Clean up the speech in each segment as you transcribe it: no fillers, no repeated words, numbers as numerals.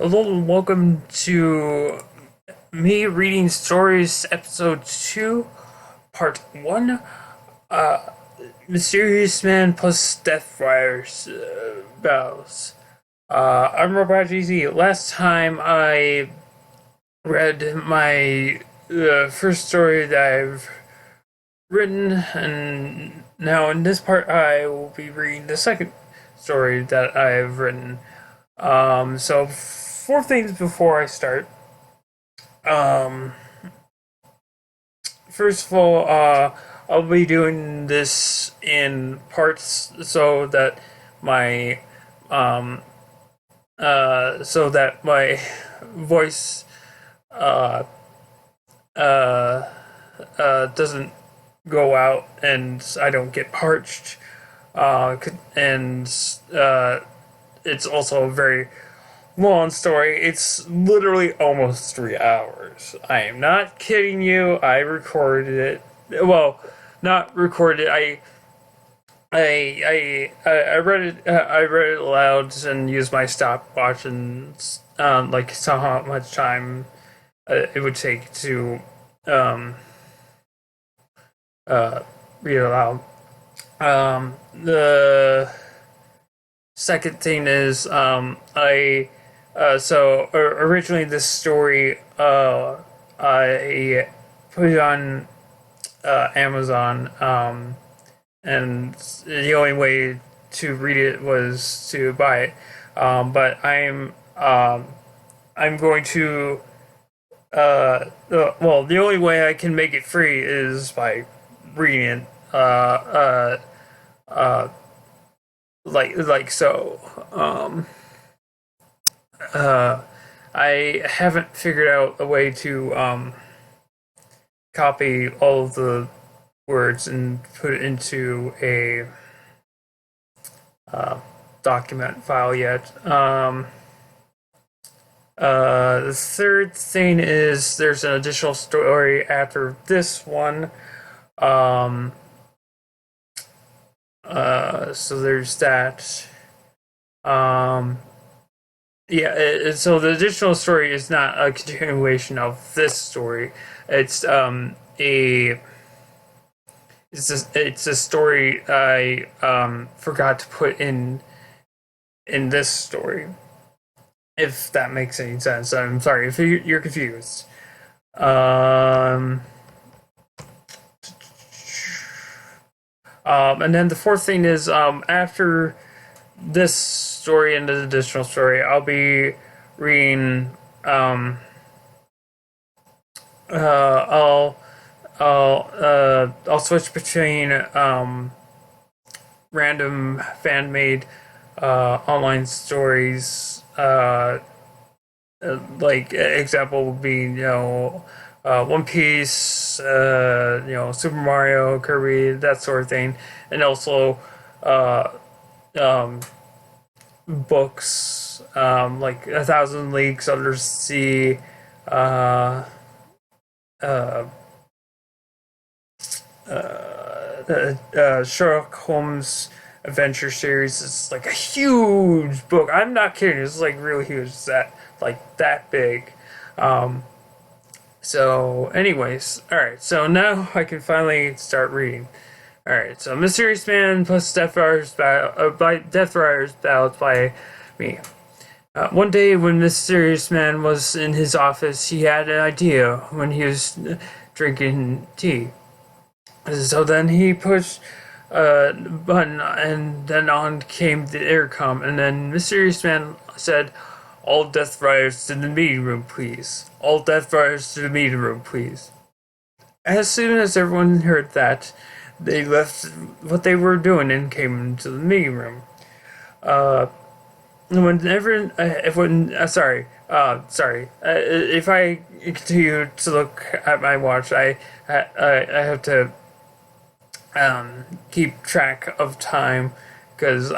Hello and welcome to me reading stories, episode 2, part 1. Mysteriousman plus DeathriderZ battles. I'm RobotGz. Last time I read my first story that I've written, and now in this part I will be reading the second story that I've written. So four things before I start. First of all, I'll be doing this in parts my um, so that my voice uh, doesn't go out and I don't get parched. And it's also a very long story. It's literally almost 3 hours. I am not kidding you. I recorded it. Well, not recorded. I read it. I read it aloud and used my stopwatch and saw how much time it would take to um read it aloud. The second thing is originally this story I put it on Amazon, and the only way to read it was to buy it. But I'm going to the only way I can make it free is by reading it like so. I haven't figured out a way to copy all of the words and put it into a document file yet. The third thing is there's an additional story after this one. So there's that. So the additional story is not a continuation of this story. It's it's a story I forgot to put in this story. If that makes any sense. I'm sorry if you're confused. And then the fourth thing is after this story and the additional story, I'll be reading. I'll switch between random fan made online stories. Like example would be One Piece, Super Mario, Kirby, that sort of thing, and also books like 1,000 Leagues Under the Sea, uh, Sherlock Holmes Adventure series. It's like a huge book. I'm not kidding. It's like really huge. It's that big. So, anyways, all right. So now I can finally start reading. All right. So, Mysteriousman plus DeathriderZ battles by me. One day, when Mysteriousman was in his office, he had an idea when he was drinking tea. So then he pushed a button, and then on came the intercom, and then Mysteriousman said, "All DeathriderZ to the meeting room, please. All DeathriderZ to the meeting room, please." As soon as everyone heard that, they left what they were doing and came into the meeting room. Whenever, if I continue to look at my watch, I have to keep track of time because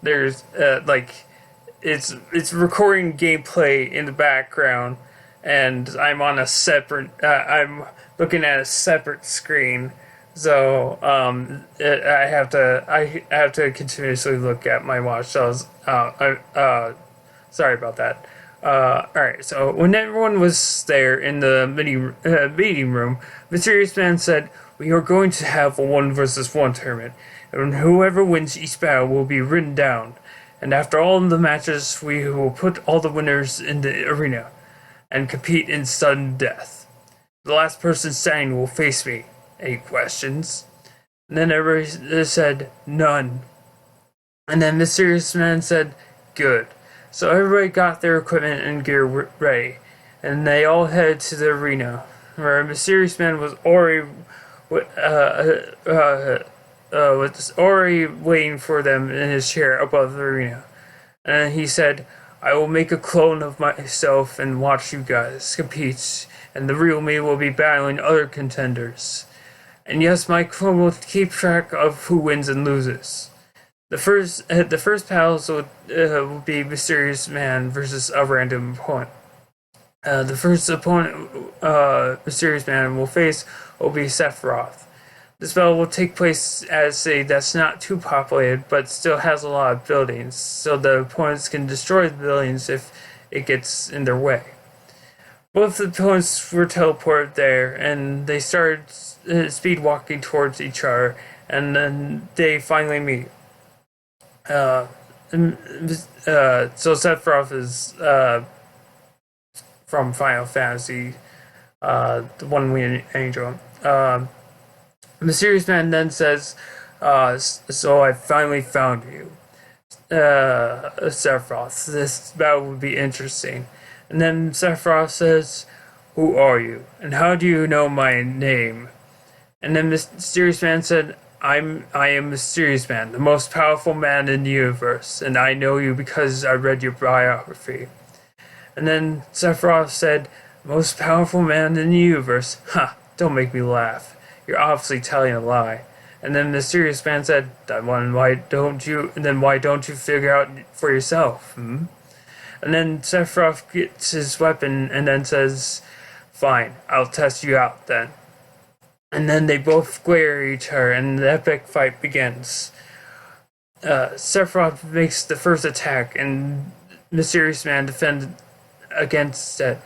there's it's recording gameplay in the background, and I'm on a separate. I'm looking at a separate screen, so I have to continuously look at my watch. So Sorry about that. Alright, so when everyone was there in the meeting room, Mysterious Man said, "We are going to have a 1 versus 1 tournament, and whoever wins each battle will be written down. And after all the matches, we will put all the winners in the arena and compete in sudden death. The last person standing will face me. Any questions?" And then everybody said, "None." And then Mysterious Man said, "Good." So everybody got their equipment and gear ready, and they all headed to the arena, where Mysterious Man was already waiting for them in his chair above the arena. And he said, "I will make a clone of myself and watch you guys compete, and the real me will be battling other contenders. And yes, my clone will keep track of who wins and loses. The first battles will be Mysterious Man versus a random opponent. The first opponent Mysterious Man will face will be Sephiroth. This battle will take place at a city that's not too populated, but still has a lot of buildings, so the opponents can destroy the buildings if it gets in their way." Both the opponents were teleported there, and they started speed walking towards each other, and then they finally meet. So Sephiroth is from Final Fantasy, the one-winged angel. Mysterious Man then says, "So I finally found you, Sephiroth. This battle would be interesting." And then Sephiroth says, "Who are you? And how do you know my name?" And then Mysterious Man said, I am Mysterious Man, the most powerful man in the universe, and I know you because I read your biography." And then Sephiroth said, "Most powerful man in the universe? Ha, don't make me laugh. You're obviously telling a lie." And then Mysterious Man said, why don't you figure out for yourself, hmm?" And then Sephiroth gets his weapon and then says, "Fine, I'll test you out then." And then they both glare at each other, and the epic fight begins. Sephiroth makes the first attack, and Mysterious Man defends against it.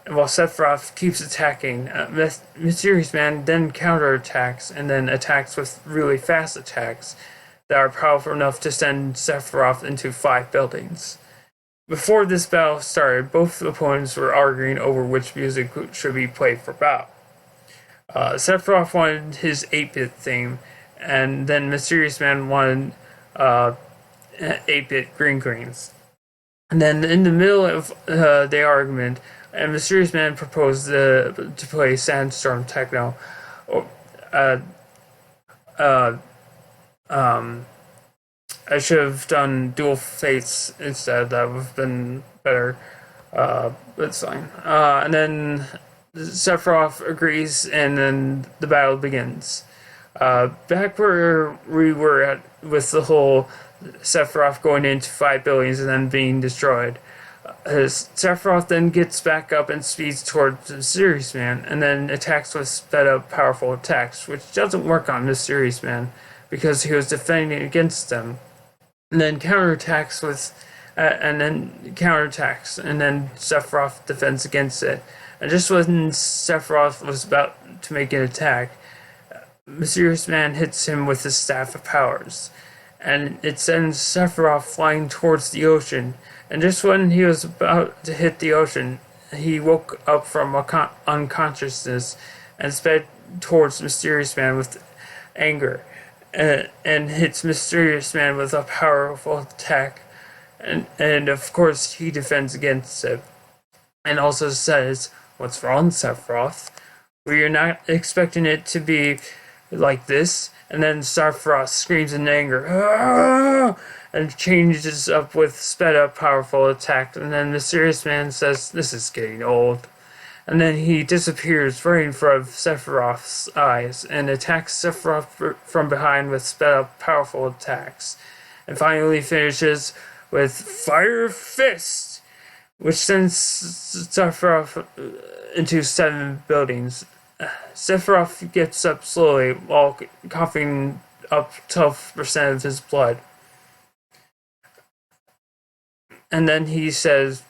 While Sephiroth keeps attacking, Mysterious Man then counterattacks, and then attacks with really fast attacks that are powerful enough to send Sephiroth into 5 buildings. Before this battle started, both opponents were arguing over which music should be played for battle. Sephiroth wanted his 8-bit theme, and then Mysterious Man wanted 8-bit Green Greens. And then in the middle of the argument, Mysterious Man proposed to play Sandstorm Techno. I should have done Dual Fates instead. That would have been better. But it's fine. And then Sephiroth agrees, and then the battle begins. Back where we were at with the whole Sephiroth going into 5 buildings and then being destroyed. Sephiroth then gets back up and speeds towards Mysterious Man, and then attacks with sped up powerful attacks, which doesn't work on Mysterious Man because he was defending against them. And then counterattacks and then Sephiroth defends against it. And just when Sephiroth was about to make an attack, Mysterious Man hits him with his Staff of Powers, and it sends Sephiroth flying towards the ocean. And just when he was about to hit the ocean, he woke up from unconsciousness and sped towards Mysterious Man with anger, and hits Mysterious Man with a powerful attack. And of course, he defends against it, and also says, "What's wrong, Sephiroth? We are not expecting it to be like this." And then Sephiroth screams in anger, "Aah!" and changes up with sped up powerful attack. And then Mysterious Man says, "This is getting old." And then he disappears right in front of Sephiroth's eyes and attacks Sephiroth from behind with sped up powerful attacks. And finally finishes with Fire Fist, which sends Sephiroth into 7 buildings. Sephiroth gets up slowly while coughing up 12% of his blood. And then he says,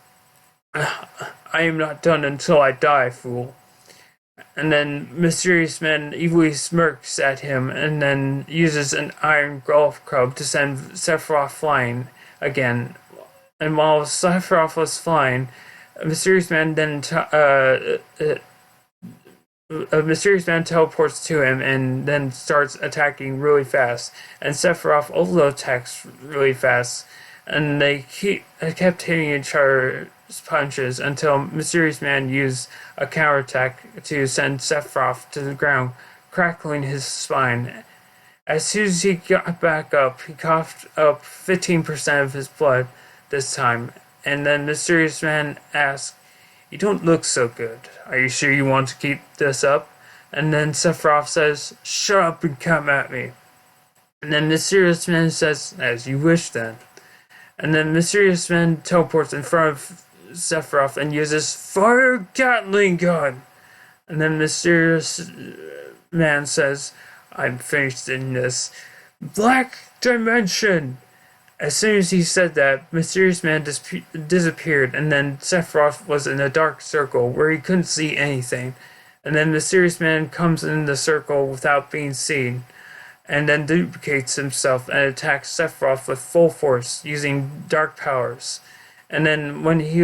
I am not done until I die, fool. And then Mysteriousman evilly smirks at him and then uses an iron golf club to send Sephiroth flying again. And while Sephiroth was flying, Mysteriousman teleports to him and then starts attacking really fast. And Sephiroth also attacks really fast. And they kept hitting each other's punches until Mysteriousman used a counterattack to send Sephiroth to the ground, crackling his spine. As soon as he got back up, he coughed up 15% of his blood this time. And then Mysteriousman asked, "You don't look so good. Are you sure you want to keep this up?" And then Sephiroth says, "Shut up and come at me." And then Mysteriousman says, "As you wish then." And then Mysteriousman teleports in front of Sephiroth and uses Fire Gatling Gun. And then Mysteriousman says, "I'm finished in this Black Dimension." As soon as he said that, Mysteriousman disappeared, and then Sephiroth was in a dark circle where he couldn't see anything. And then Mysteriousman comes in the circle without being seen, and then duplicates himself and attacks Sephiroth with full force using dark powers. And then when he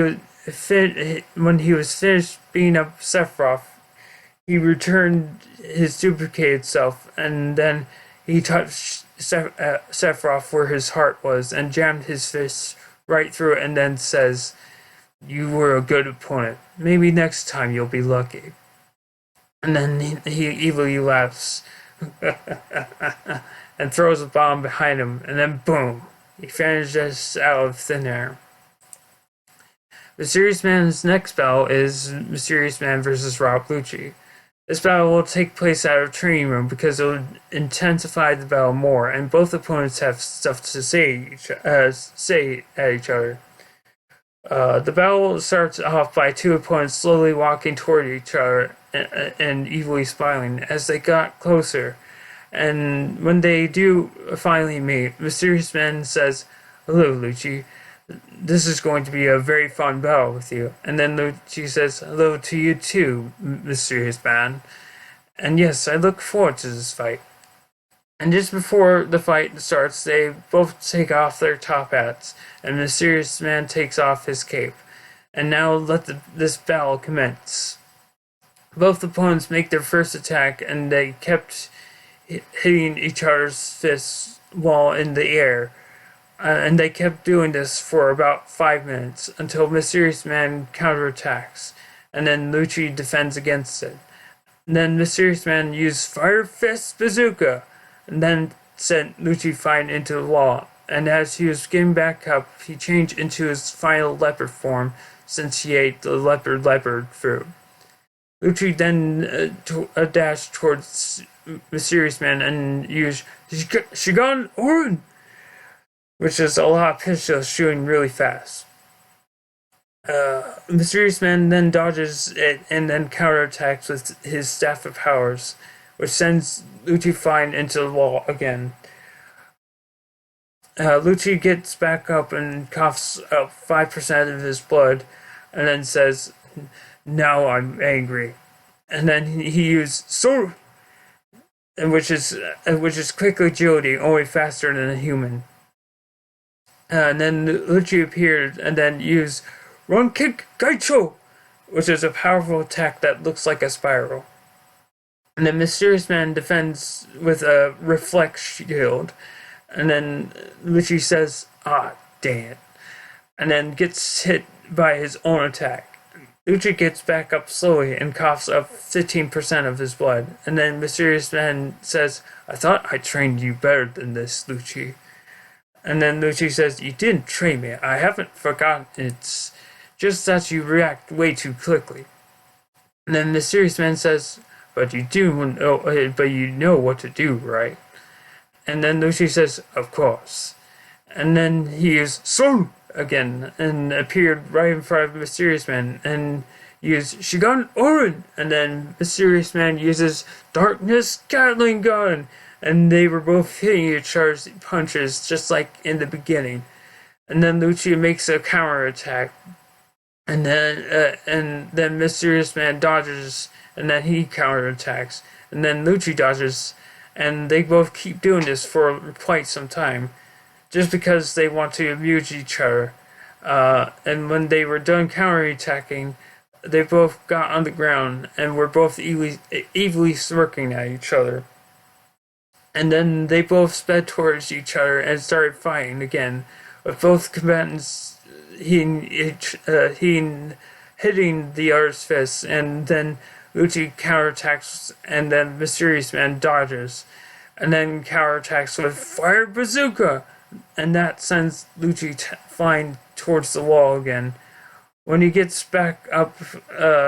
was finished beating up Sephiroth, he returned his duplicated self, and then he touched Sephiroth where his heart was and jammed his fist right through it, and then says, "You were a good opponent. Maybe next time you'll be lucky." And then he evilly laughs and throws a bomb behind him, and then boom, he vanishes out of thin air. Mysteriousman's next battle is Mysteriousman versus Rob Lucci. This battle will take place at a training room because it will intensify the battle more, and both opponents have stuff to say at each other. The battle starts off by two opponents slowly walking toward each other and evilly smiling as they got closer. And when they do finally meet, Mysteriousman says, "Hello, Lucci. This is going to be a very fun battle with you." And then Lucci says, "Hello to you too, Mysteriousman. And yes, I look forward to this fight." And just before the fight starts, they both take off their top hats, and Mysteriousman takes off his cape. And now let this battle commence. Both opponents make their first attack, and they kept hitting each other's fists while in the air. And they kept doing this for about 5 minutes until Mysteriousman counterattacks, and then Lucci defends against it. And then Mysteriousman used Fire Fist Bazooka, and then sent Lucci flying into the wall. And as he was getting back up, he changed into his final leopard form since he ate the leopard fruit. Lucci then dashed towards Mysteriousman and used Shigan Orin, which is a lot of pistols shooting really fast. Mysteriousman then dodges it and then counterattacks with his Staff of Powers, which sends Lucci flying into the wall again. Lucci gets back up and coughs up 5% of his blood, and then says, "Now I'm angry." And then he used Sword, which is quick agility, only faster than a human. And then Lucci appeared and then used Run Kick Gaicho, which is a powerful attack that looks like a spiral. And then Mysteriousman defends with a reflex shield. And then Lucci says, "Ah, dang it." And then gets hit by his own attack. Lucci gets back up slowly and coughs up 15% of his blood. And then Mysteriousman says, "I thought I trained you better than this, Lucci." And then Lucci says, "You didn't train me. I haven't forgotten. It's just that you react way too quickly." And then Mysteriousman says, but you know what to do, right?" And then Lucci says, "Of course." And then he used Soul again and appeared right in front of Mysteriousman and used Shigan Orin. And then Mysteriousman uses Darkness Gatling Gun. And they were both hitting each other's punches just like in the beginning. and then Lucci makes a counterattack, and then Mysteriousman dodges, and then he counterattacks, and then Lucci dodges, and they both keep doing this for quite some time, just because they want to amuse each other. And when they were done counterattacking, they both got on the ground and were both evilly smirking at each other. And then they both sped towards each other and started fighting again, with both combatants hitting the other's fists, and then Lucci counterattacks, and then Mysteriousman dodges, and then counterattacks with Fire Bazooka, and that sends Lucci flying towards the wall again. When he gets back up,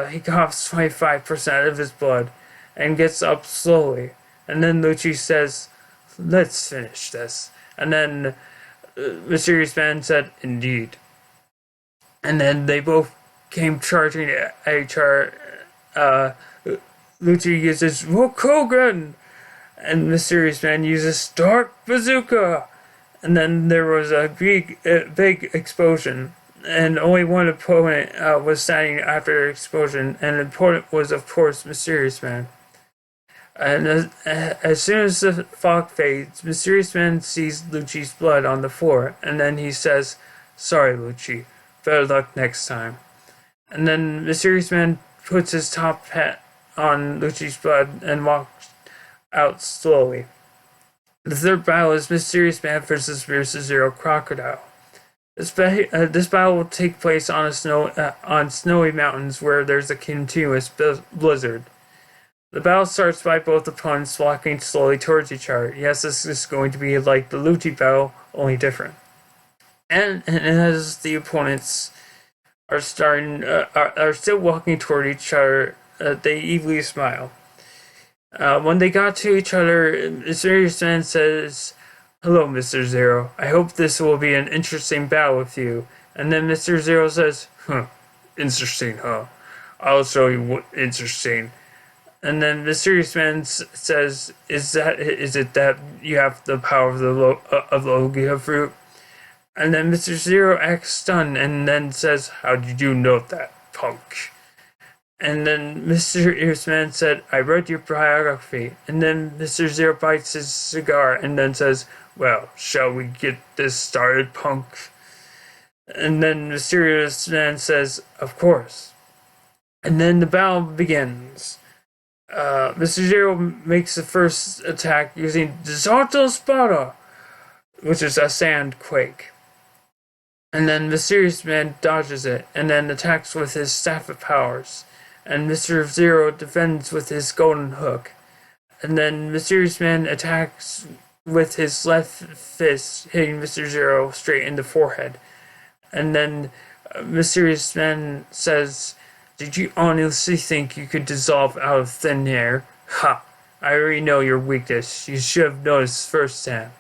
he coughs 25% of his blood, and gets up slowly. And then Lucci says, "Let's finish this." And then Mysteriousman said, "Indeed." And then they both came charging at each other. Lucci uses Rokogan, and Mysteriousman uses Dark Bazooka. And then there was a big explosion, and only one opponent was standing after the explosion, and the opponent was, of course, Mysteriousman. And as soon as the fog fades, Mysteriousman sees Lucci's blood on the floor, and then he says, "Sorry, Lucci. Better luck next time." And then Mysteriousman puts his top hat on Lucci's blood and walks out slowly. The third battle is Mysteriousman versus Mysterio Crocodile. This battle will take place on snowy mountains where there's a continuous blizzard. The battle starts by both opponents walking slowly towards each other. Yes, this is going to be like the Lucci battle, only different. And as the opponents are still walking toward each other, they evilly smile. When they got to each other, Mysteriousman says, "Hello, Mr. Zero. I hope this will be an interesting battle with you." And then Mr. Zero says, "Interesting, huh? I'll show you what interesting." And then Mysteriousman says, "Is it that you have the power of the Logia fruit?" And then Mr. Zero acts stunned and then says, "How did you know that, punk?" And then Mysteriousman said, "I read your biography." And then Mr. Zero bites his cigar and then says, "Well, shall we get this started, punk?" And then Mysteriousman says, "Of course." And then the battle begins. Mr. Zero makes the first attack using Salto Spada, which is a sand quake. And then Mysteriousman dodges it, and then attacks with his Staff of Powers. And Mr. Zero defends with his Golden Hook. And then Mysteriousman attacks with his left fist, hitting Mr. Zero straight in the forehead. And then Mysteriousman says, "Did you honestly think you could dissolve out of thin air? Ha! I already know your weakness. You should have noticed firsthand."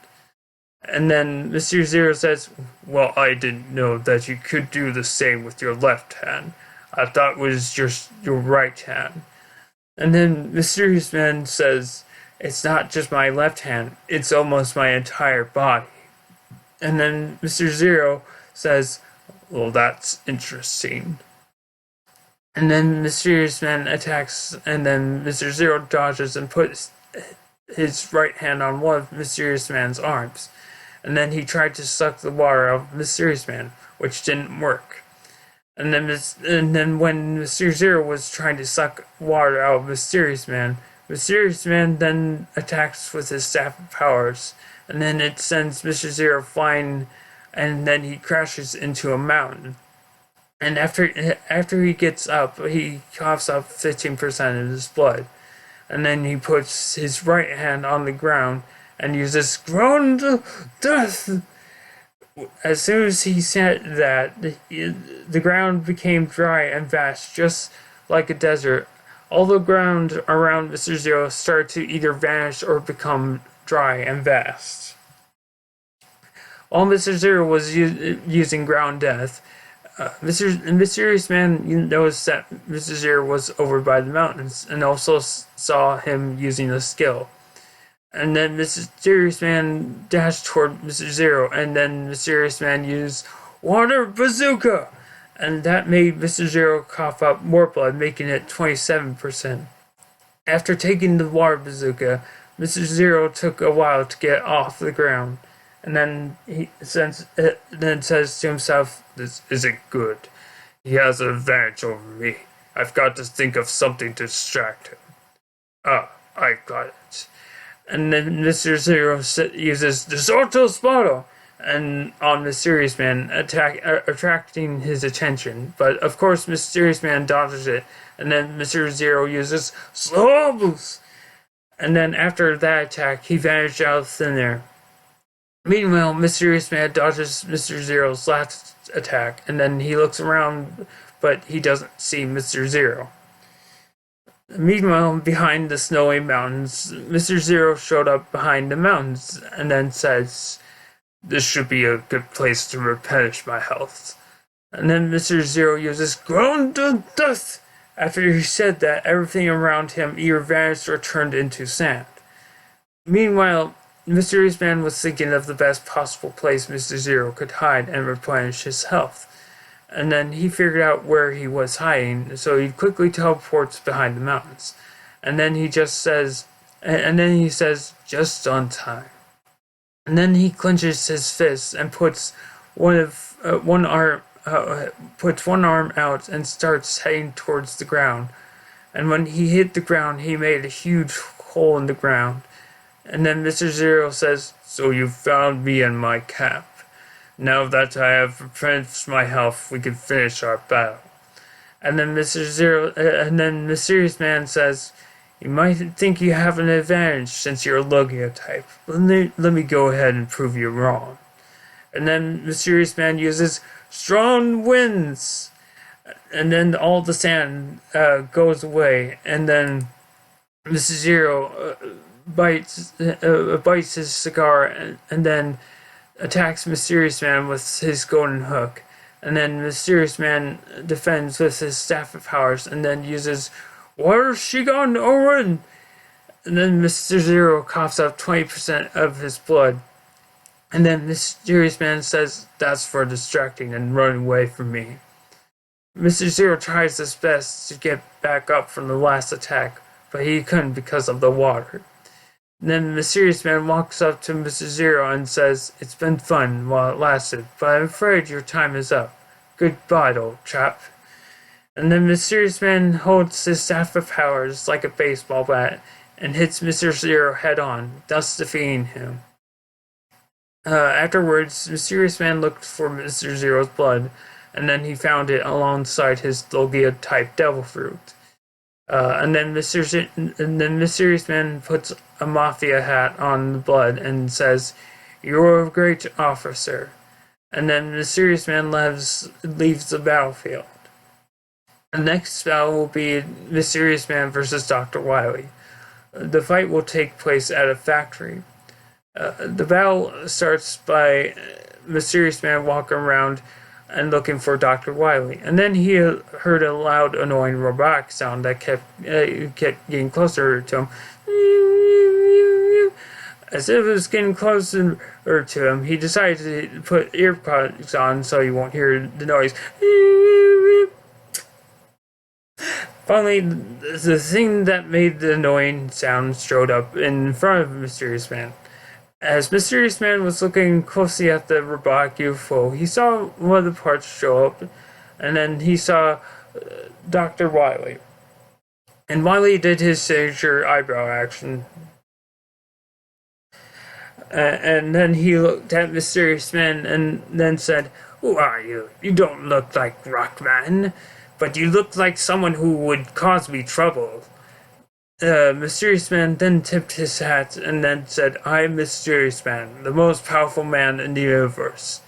And then Mr. Zero says, "Well, I didn't know that you could do the same with your left hand. I thought it was just your right hand." And then Mysteriousman says, "It's not just my left hand, it's almost my entire body." And then Mr. Zero says, "Well, that's interesting." And then Mysteriousman attacks, and then Mr. Zero dodges and puts his right hand on one of Mysteriousman's arms. And then he tried to suck the water out of Mysteriousman, which didn't work. And then when Mr. Zero was trying to suck water out of Mysteriousman then attacks with his Staff of Powers, and then it sends Mr. Zero flying, and then he crashes into a mountain. And after he gets up, he coughs up 15% of his blood. And then he puts his right hand on the ground and uses Ground Death. As soon as he said that, the ground became dry and vast, just like a desert. All the ground around Mr. Zero started to either vanish or become dry and vast. While Mr. Zero was using Ground Death, Mysteriousman noticed that Mr. Zero was over by the mountains and also saw him using the skill. And then Mysterious Man dashed toward Mr. Zero, and then Mysterious Man used Water Bazooka! And that made Mr. Zero cough up more blood, making it 27%. After taking the Water Bazooka, Mr. Zero took a while to get off the ground, and then he says to himself, "This isn't good. He has an advantage over me. I've got to think of something to distract him. Ah, I got it." And then Mr. Zero uses DeathriderZ Spotto and on Mysterious Man, attracting his attention. But of course, Mysterious Man dodges it, and then Mr. Zero uses Slow Boost. And then after that attack, he vanished out of thin air. Meanwhile, Mysterious Man dodges Mr. Zero's last attack, and then he looks around, but he doesn't see Mr. Zero. Meanwhile, behind the snowy mountains, Mr. Zero showed up behind the mountains and then says, "This should be a good place to replenish my health." And then Mr. Zero uses Ground to Dust. After he said that, everything around him either vanished or turned into sand. Meanwhile, Mysterious Man was thinking of the best possible place Mr. Zero could hide and replenish his health. And then he figured out where he was hiding, so he quickly teleports behind the mountains. And then he says, "Just on time." And then he clenches his fists and puts one arm out and starts heading towards the ground. And when he hit the ground, he made a huge hole in the ground. And then Mr. Zero says, "So you found me and my cap. Now that I have replenished my health, we can finish our battle." And then Mysterious Man says, "You might think you have an advantage since you're a Logia type. Let me go ahead and prove you wrong." And then Mysterious Man uses Strong Winds. And then all the sand goes away. And then Mr. Zero bites his cigar and then attacks Mysterious Man with his golden hook. And then Mysterious Man defends with his staff of powers and then uses Water Shigon Orin. And then Mr. Zero coughs up 20% of his blood. And then Mysterious Man says, "That's for distracting and running away from me." Mr. Zero tries his best to get back up from the last attack, but he couldn't because of the water. Then Mysterious Man walks up to Mr. Zero and says, "It's been fun while it lasted, but I'm afraid your time is up. Goodbye, old chap." And then Mysterious Man holds his staff of powers like a baseball bat and hits Mr. Zero head on, thus defeating him. Afterwards, Mysterious Man looked for Mr. Zero's blood, and then he found it alongside his Logia-type Devil Fruit. And then Mysterious Man puts a mafia hat on the blood and says, "You're a great officer." And then Mysterious Man leaves the battlefield. The next battle will be Mysterious Man versus Dr. Wily. The fight will take place at a factory. The battle starts by Mysterious Man walking around and looking for Dr. Wily. And then he heard a loud, annoying robotic sound that kept getting closer to him. As if it was getting closer to him, he decided to put earpods on so he won't hear the noise. Finally, the thing that made the annoying sound showed up in front of Mysterious Man. As Mysterious Man was looking closely at the robotic UFO, he saw one of the parts show up, and then he saw Dr. Wily. And Wily did his signature eyebrow action. And then he looked at Mysterious Man and then said, "Who are you? You don't look like Rockman, but you look like someone who would cause me trouble." Mysterious Man then tipped his hat and then said, "I'm Mysterious Man, the most powerful man in the universe."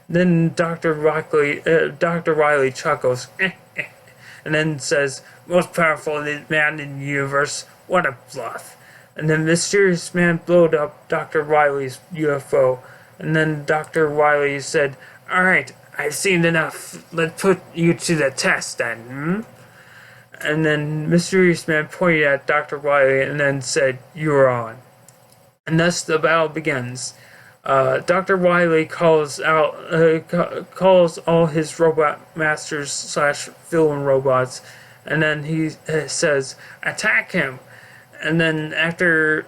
Then Dr. Wily chuckles, and then says, "Most powerful man in the universe? What a bluff." And then Mysterious Man blowed up Dr. Wily's UFO, and then Dr. Wily said, "Alright, I've seen enough. Let's put you to the test then, And then Mysterious Man pointed at Dr. Wily and then said, "You're on." and thus the battle begins. Dr. Wily calls calls all his robot masters slash villain robots, and then he says, "Attack him!" And then after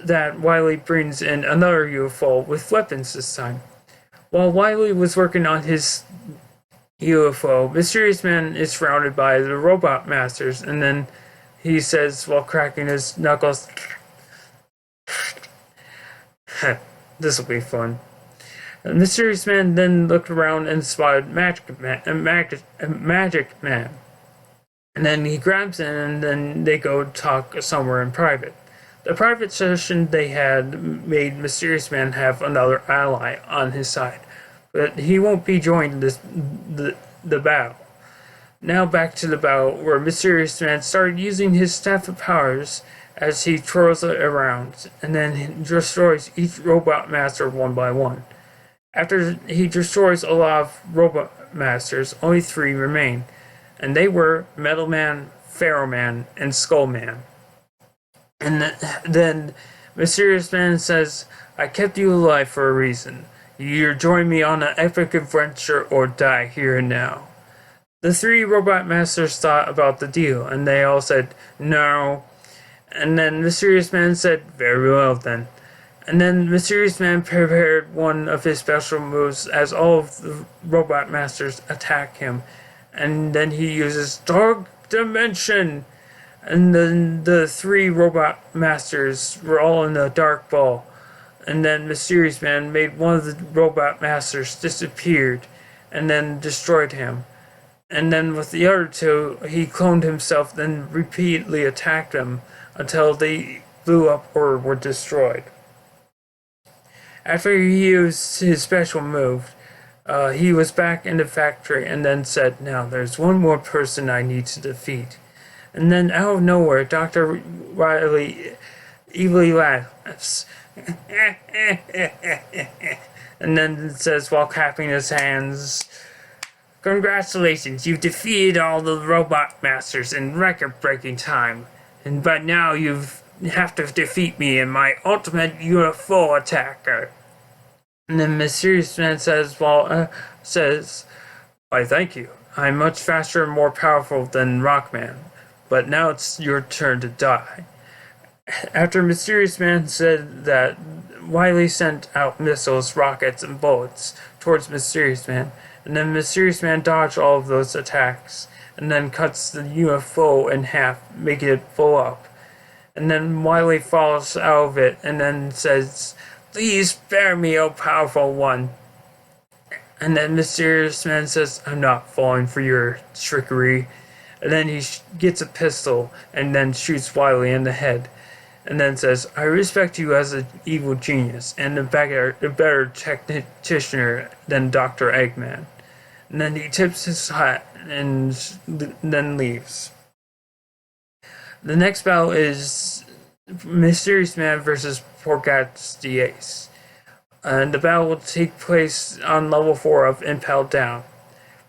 that, Wily brings in another UFO with weapons this time. While Wily was working on his UFO, Mysteriousman is surrounded by the robot masters, and then he says while cracking his knuckles, "This will be fun." Mysteriousman then looked around and spotted Magic Man. And then he grabs in, and then they go talk somewhere in private. The private session they had made Mysteriousman have another ally on his side, but he won't be joining the battle. Now back to the battle, where Mysteriousman started using his staff of powers as he twirls it around, and then he destroys each robot master one by one. After he destroys a lot of robot masters, only 3 remain, and they were Metal Man, Pharaoh Man, and Skull Man. And then Mysteriousman says, "I kept you alive for a reason. You join me on an epic adventure or die here and now." The 3 robot masters thought about the deal, and they all said, "No." And then Mysteriousman said, "Very well then." And then Mysteriousman prepared one of his special moves as all of the robot masters attack him. And then he uses Dark Dimension. And then the 3 robot masters were all in a dark ball. And then Mysteriousman made one of the robot masters disappeared and then destroyed him. And then with the other 2, he cloned himself, then repeatedly attacked them until they blew up or were destroyed. After he used his special move, he was back in the factory and then said, "Now there's one more person I need to defeat." And then out of nowhere, Dr. Riley evilly laughs. And then says while clapping his hands, "Congratulations, you've defeated all the robot masters in record-breaking time. But now you have to defeat me in my ultimate UFO attacker." And then Mysteriousman says, "Why, thank you. I'm much faster and more powerful than Rockman. But now it's your turn to die." After Mysteriousman said that, Wily sent out missiles, rockets, and bullets towards Mysteriousman, and then Mysteriousman dodged all of those attacks, and then cuts the UFO in half, making it blow up. And then Wily falls out of it, and then says, "Please spare me, O powerful one." And then Mysteriousman says, "I'm not falling for your trickery." And then he gets a pistol, and then shoots Wily in the head. And then says, "I respect you as an evil genius, and a better tactician than Dr. Eggman." And then he tips his hat, and then leaves. The next battle is Mysteriousman versus RobotGz. And the battle will take place on level 4 of Impel Down.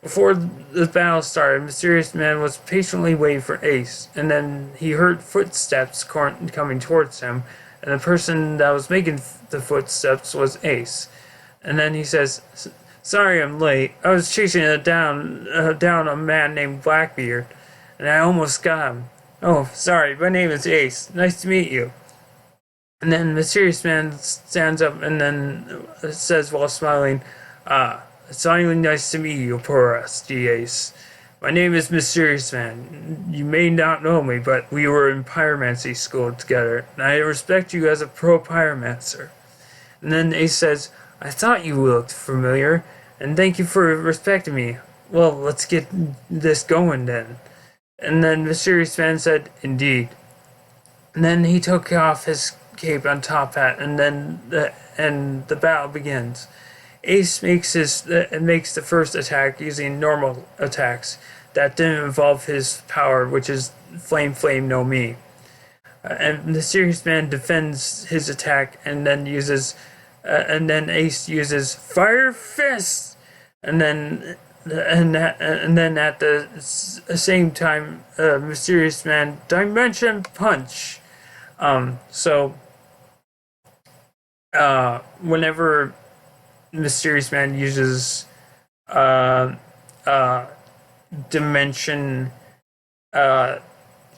Before the battle started, Mysteriousman was patiently waiting for Ace, and then he heard footsteps coming towards him, and the person that was making the footsteps was Ace. And then he says, "Sorry I'm late. I was chasing down a man named Blackbeard, and I almost got him. Oh, sorry, my name is Ace. Nice to meet you." And then Mysteriousman stands up and then says while smiling, "It's finally nice to meet you, RobotGz. My name is Mysteriousman. You may not know me, but we were in pyromancy school together, and I respect you as a pro pyromancer." And then Ace says, "I thought you looked familiar, and thank you for respecting me. Well, let's get this going then." And then Mysteriousman said, "Indeed." And then he took off his cape on top hat, and then the battle begins. Ace makes the first attack using normal attacks that didn't involve his power, which is Flame Flame No Me. And Mysteriousman defends his attack, and then Ace uses Fire Fist, and then at the same time, Mysteriousman Dimension Punch. So whenever Mysteriousman uses uh, uh, dimension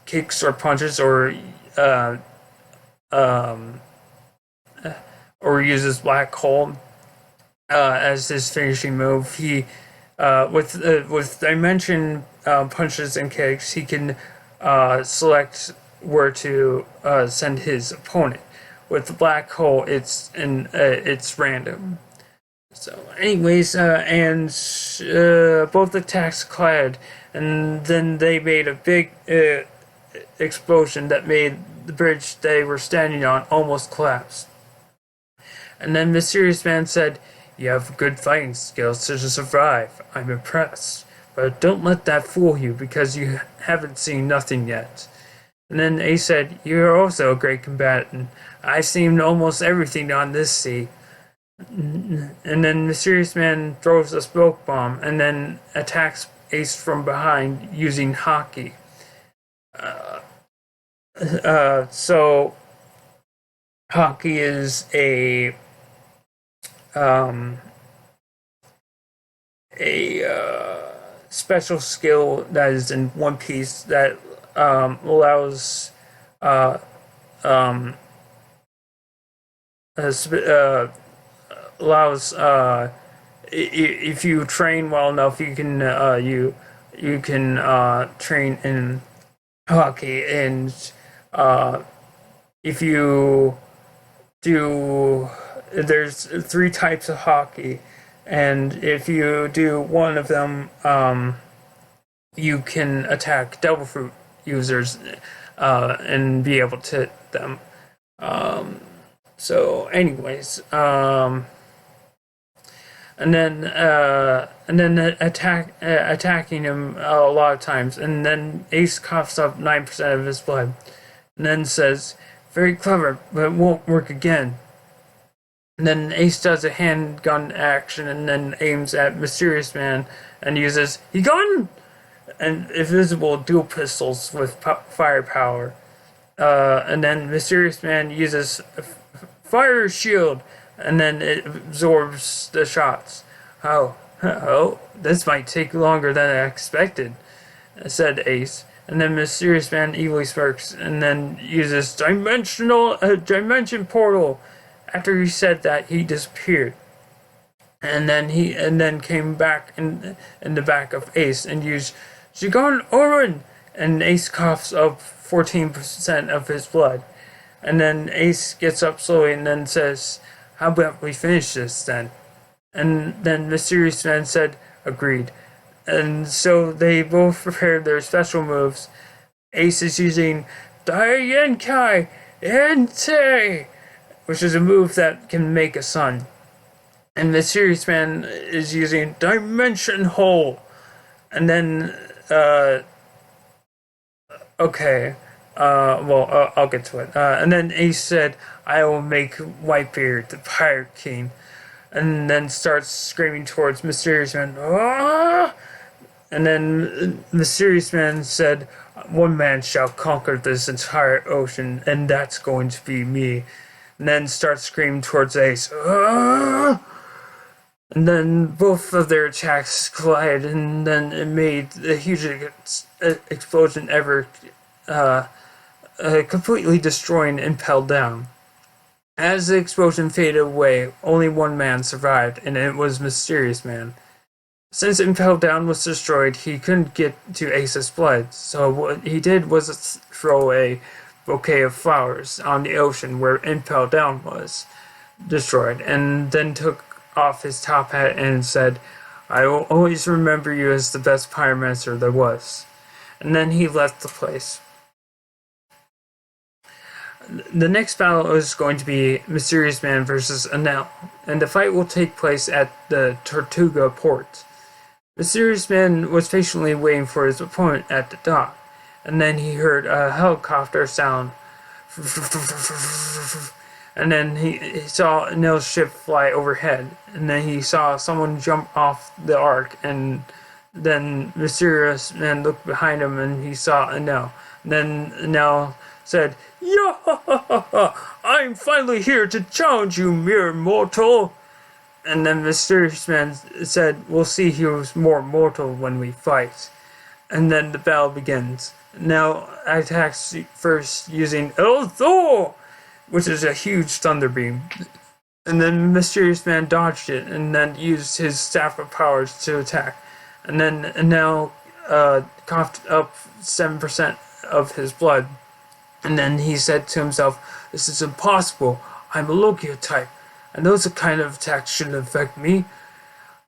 kicks or punches uh, um, or uses black hole as his finishing move, he with dimension punches and kicks, he can select where to send his opponent. With the black hole, it's random. So, anyways, and both attacks collided, and then they made a big explosion that made the bridge they were standing on almost collapse. And then Mysteriousman said, "You have good fighting skills to survive. I'm impressed. But don't let that fool you, because you haven't seen nothing yet." And then Ace said, "You're also a great combatant. I've seen almost everything on this sea." And then Mysteriousman throws a smoke bomb and then attacks Ace from behind using hockey. So hockey is um, a special skill that is in One Piece that allows uh, um, allows if you train well enough, you can train in hockey, and if you do, there's three types of hockey, and if you do one of them, you can attack Devil Fruit users and be able to hit them. So, anyways, and then attacking him a lot of times, and then Ace coughs up 9% of his blood, and then says, "Very clever, but it won't work again." And then Ace does a handgun action, and then aims at Mysteriousman, and uses gun and invisible dual pistols with firepower. And then Mysteriousman uses fire shield, and then it absorbs the shots. Oh, this might take longer than I expected," said Ace. And then Mysteriousman evilly smirks, and then uses dimension portal. After he said that, he disappeared, and then came back in the back of Ace and used Shigan Orin, and Ace coughs up 14% of his blood. And then Ace gets up slowly and then says, "How about we finish this then?" And then Mysteriousman said, "Agreed." And so they both prepared their special moves. Ace is using Daienkai Ente, which is a move that can make a sun. And Mysteriousman is using Dimension Hole. And then, okay. I'll get to it. And then Ace said, "I will make Whitebeard the Pirate King," and then starts screaming towards Mysteriousman. "Ah!" And then Mysteriousman said, "One man shall conquer this entire ocean, and that's going to be me." And then starts screaming towards Ace. "Ah!" And then both of their attacks collided, and then it made the hugest explosion ever. Completely destroying and impelled down. As the explosion faded away, only one man survived, and it was Mysteriousman. Since Impelled Down was destroyed, he couldn't get to Ace's blood, so what he did was throw a bouquet of flowers on the ocean where Impelled Down was destroyed, and then took off his top hat and said, "I will always remember you as the best pyromancer there was." And then he left the place. The next battle is going to be Mysteriousman versus Enel, and the fight will take place at the Tortuga port. Mysteriousman was patiently waiting for his opponent at the dock, and then he heard a helicopter sound. And then he saw Enel's ship fly overhead, and then he saw someone jump off the ark, and then Mysteriousman looked behind him and he saw Enel. And then Enel said, "Yo, I'm finally here to challenge you, mere mortal." And then Mysteriousman said, "We'll see who's more mortal when we fight." And then the battle begins. Now attacks first using El Thor, which is a huge thunder beam. And then Mysteriousman dodged it and then used his staff of powers to attack. And now coughed up 7% of his blood. And then he said to himself, "This is impossible. I'm a Logia type, and those kind of attacks shouldn't affect me."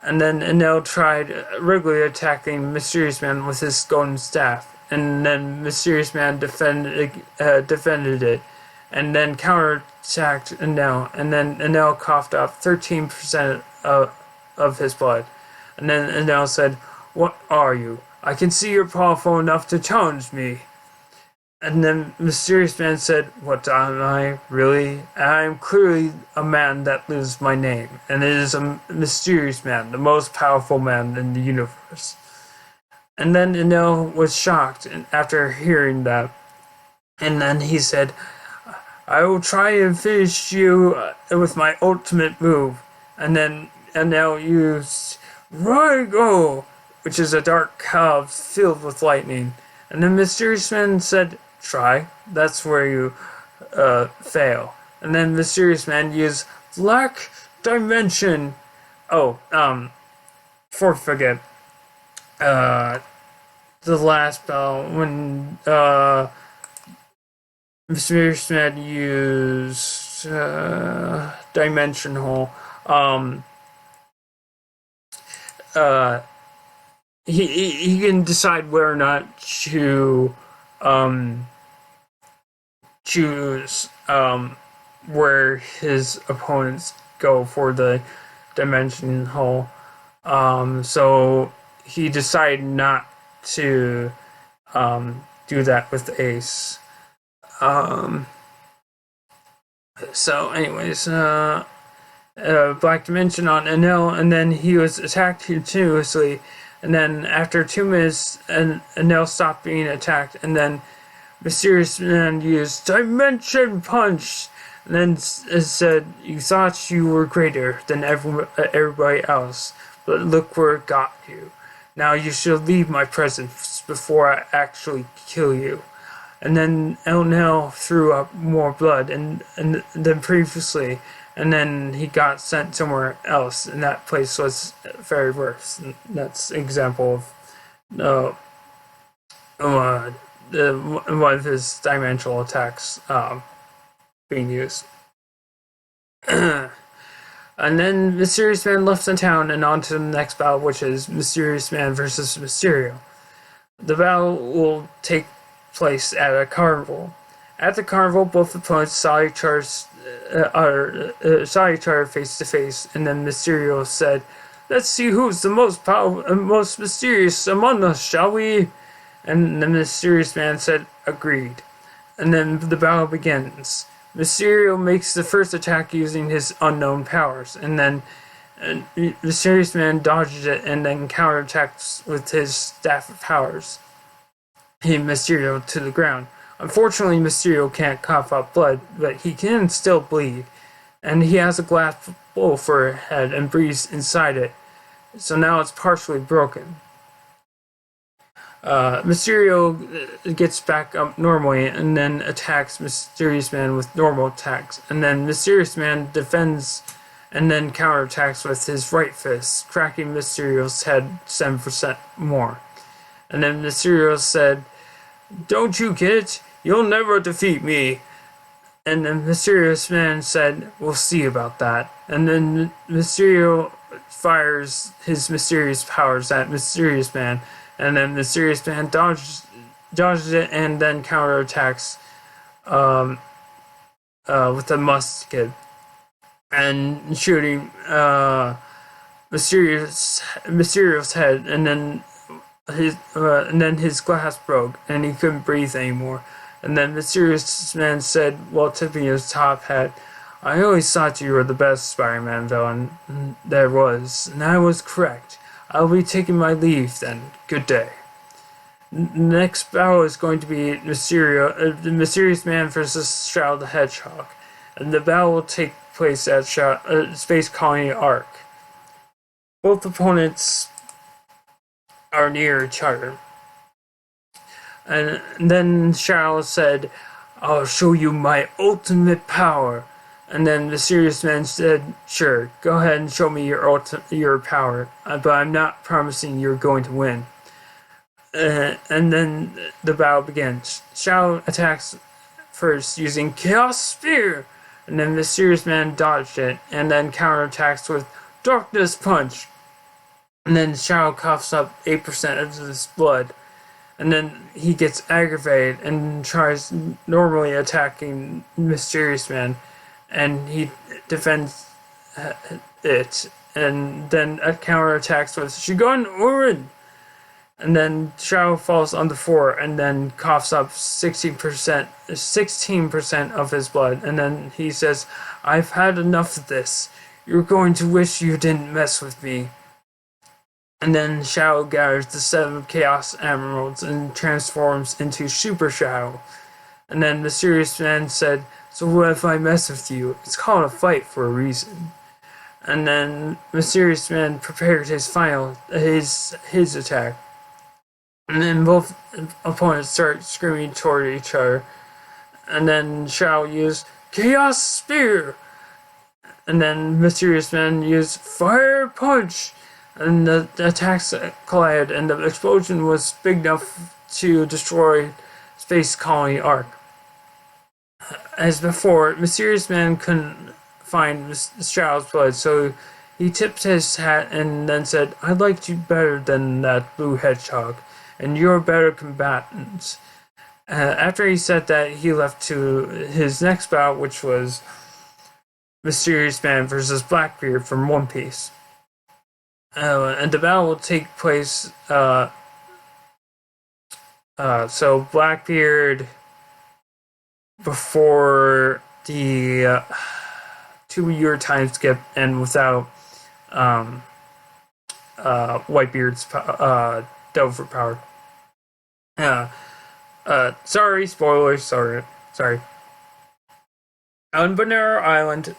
And then Enel tried regularly attacking Mysteriousman with his golden staff. And then Mysteriousman defended it. And then counterattacked Enel. And then Enel coughed up 13% of his blood. And then Enel said, "What are you? I can see you're powerful enough to challenge me." And then Mysteriousman said, "What am I, really? I am clearly a man that lives my name, and it is a mysterious man, the most powerful man in the universe." And then Enel was shocked after hearing that. And then he said, "I will try and finish you with my ultimate move." And then Enel used Rygo, which is a dark cloud filled with lightning. And then Mysteriousman said, "Try. That's where you fail." And then Mysteriousman used Black Dimension. Before I forget, the last battle when Mysteriousman used Dimension Hole. He can decide where or not to choose where his opponents go for the Dimension Hole. So he decided not to do that with Ace. So anyways, Black Dimension on Enel, and then he was attacked continuously, and then after 2 minutes, Enel stopped being attacked, and then Mysteriousman used Dimension Punch, and then said, "You thought you were greater than everybody else, but look where it got you. Now you should leave my presence before I actually kill you." And then Enel threw up more blood than previously, and then he got sent somewhere else, and that place was very worse. And that's an example of one of his dimensional attacks being used. And then Mysteriousman left the town and on to the next battle, which is Mysteriousman versus Mysterio. The battle will take place at a carnival. At the carnival, both opponents saw each other face to face, and then Mysterio said, "Let's see who's the most powerful and most mysterious among us, shall we?" And the Mysteriousman said, "Agreed." And then the battle begins. Mysterio makes the first attack using his unknown powers, and then Mysteriousman dodges it and then counterattacks with his staff of powers, hitting Mysterio to the ground. Unfortunately, Mysterio can't cough up blood, but he can still bleed, and he has a glass bowl for a head and breathes inside it, so now it's partially broken. Mysterio gets back up normally and then attacks Mysteriousman with normal attacks, and then Mysteriousman defends and then counterattacks with his right fist, cracking Mysterio's head 7% more. And then Mysterio said, "Don't you get it? You'll never defeat me." And then Mysteriousman said, "We'll see about that." And then Mysterio fires his mysterious powers at Mysteriousman, and then Mysteriousman dodges it and then counterattacks with a musket and shooting Mysterio's head, and then his glass broke and he couldn't breathe anymore. And then Mysteriousman said, while tipping his top hat, "I always thought you were the best Spider-Man villain there was, and I was correct. I'll be taking my leave then. Good day." Next battle is going to be the Mysterious Man versus Shadow the Hedgehog, and the battle will take place at Space Colony Arc. Both opponents are near each other. And then Shadow said, "I'll show you my ultimate power." And then the Mysterious Man said, "Sure, go ahead and show me your power, but I'm not promising you're going to win." And then the battle begins. Shadow attacks first using Chaos Spear, and then Mysterious Man dodged it, and then counterattacks with Darkness Punch. And then Shadow coughs up 8% of his blood. And then he gets aggravated and tries normally attacking Mysterious Man, and he defends it. And then counterattacks with Shigun Urin. And then Shadow falls on the floor and then coughs up 16% of his blood. And then he says, "I've had enough of this. You're going to wish you didn't mess with me." And then Shadow gathers the 7 Chaos Emeralds and transforms into Super Shadow. And then Mysterious Man said, "So what if I mess with you? It's called a fight for a reason." And then Mysterious Man prepared his attack. And then both opponents start screaming toward each other. And then Shadow used Chaos Spear. And then Mysterious Man used Fire Punch. And the attacks collided, and the explosion was big enough to destroy Space Colony Arc. As before, Mysterious Man couldn't find Shadow's blood, so he tipped his hat and then said, "I liked you better than that blue hedgehog, and you're a better combatant." After he said that, he left to his next bout, which was Mysterious Man versus Blackbeard from One Piece. And the battle will take place, so Blackbeard, before the 2-year time skip and without Whitebeard's Delver power. Sorry, spoilers, sorry. On Banana Island,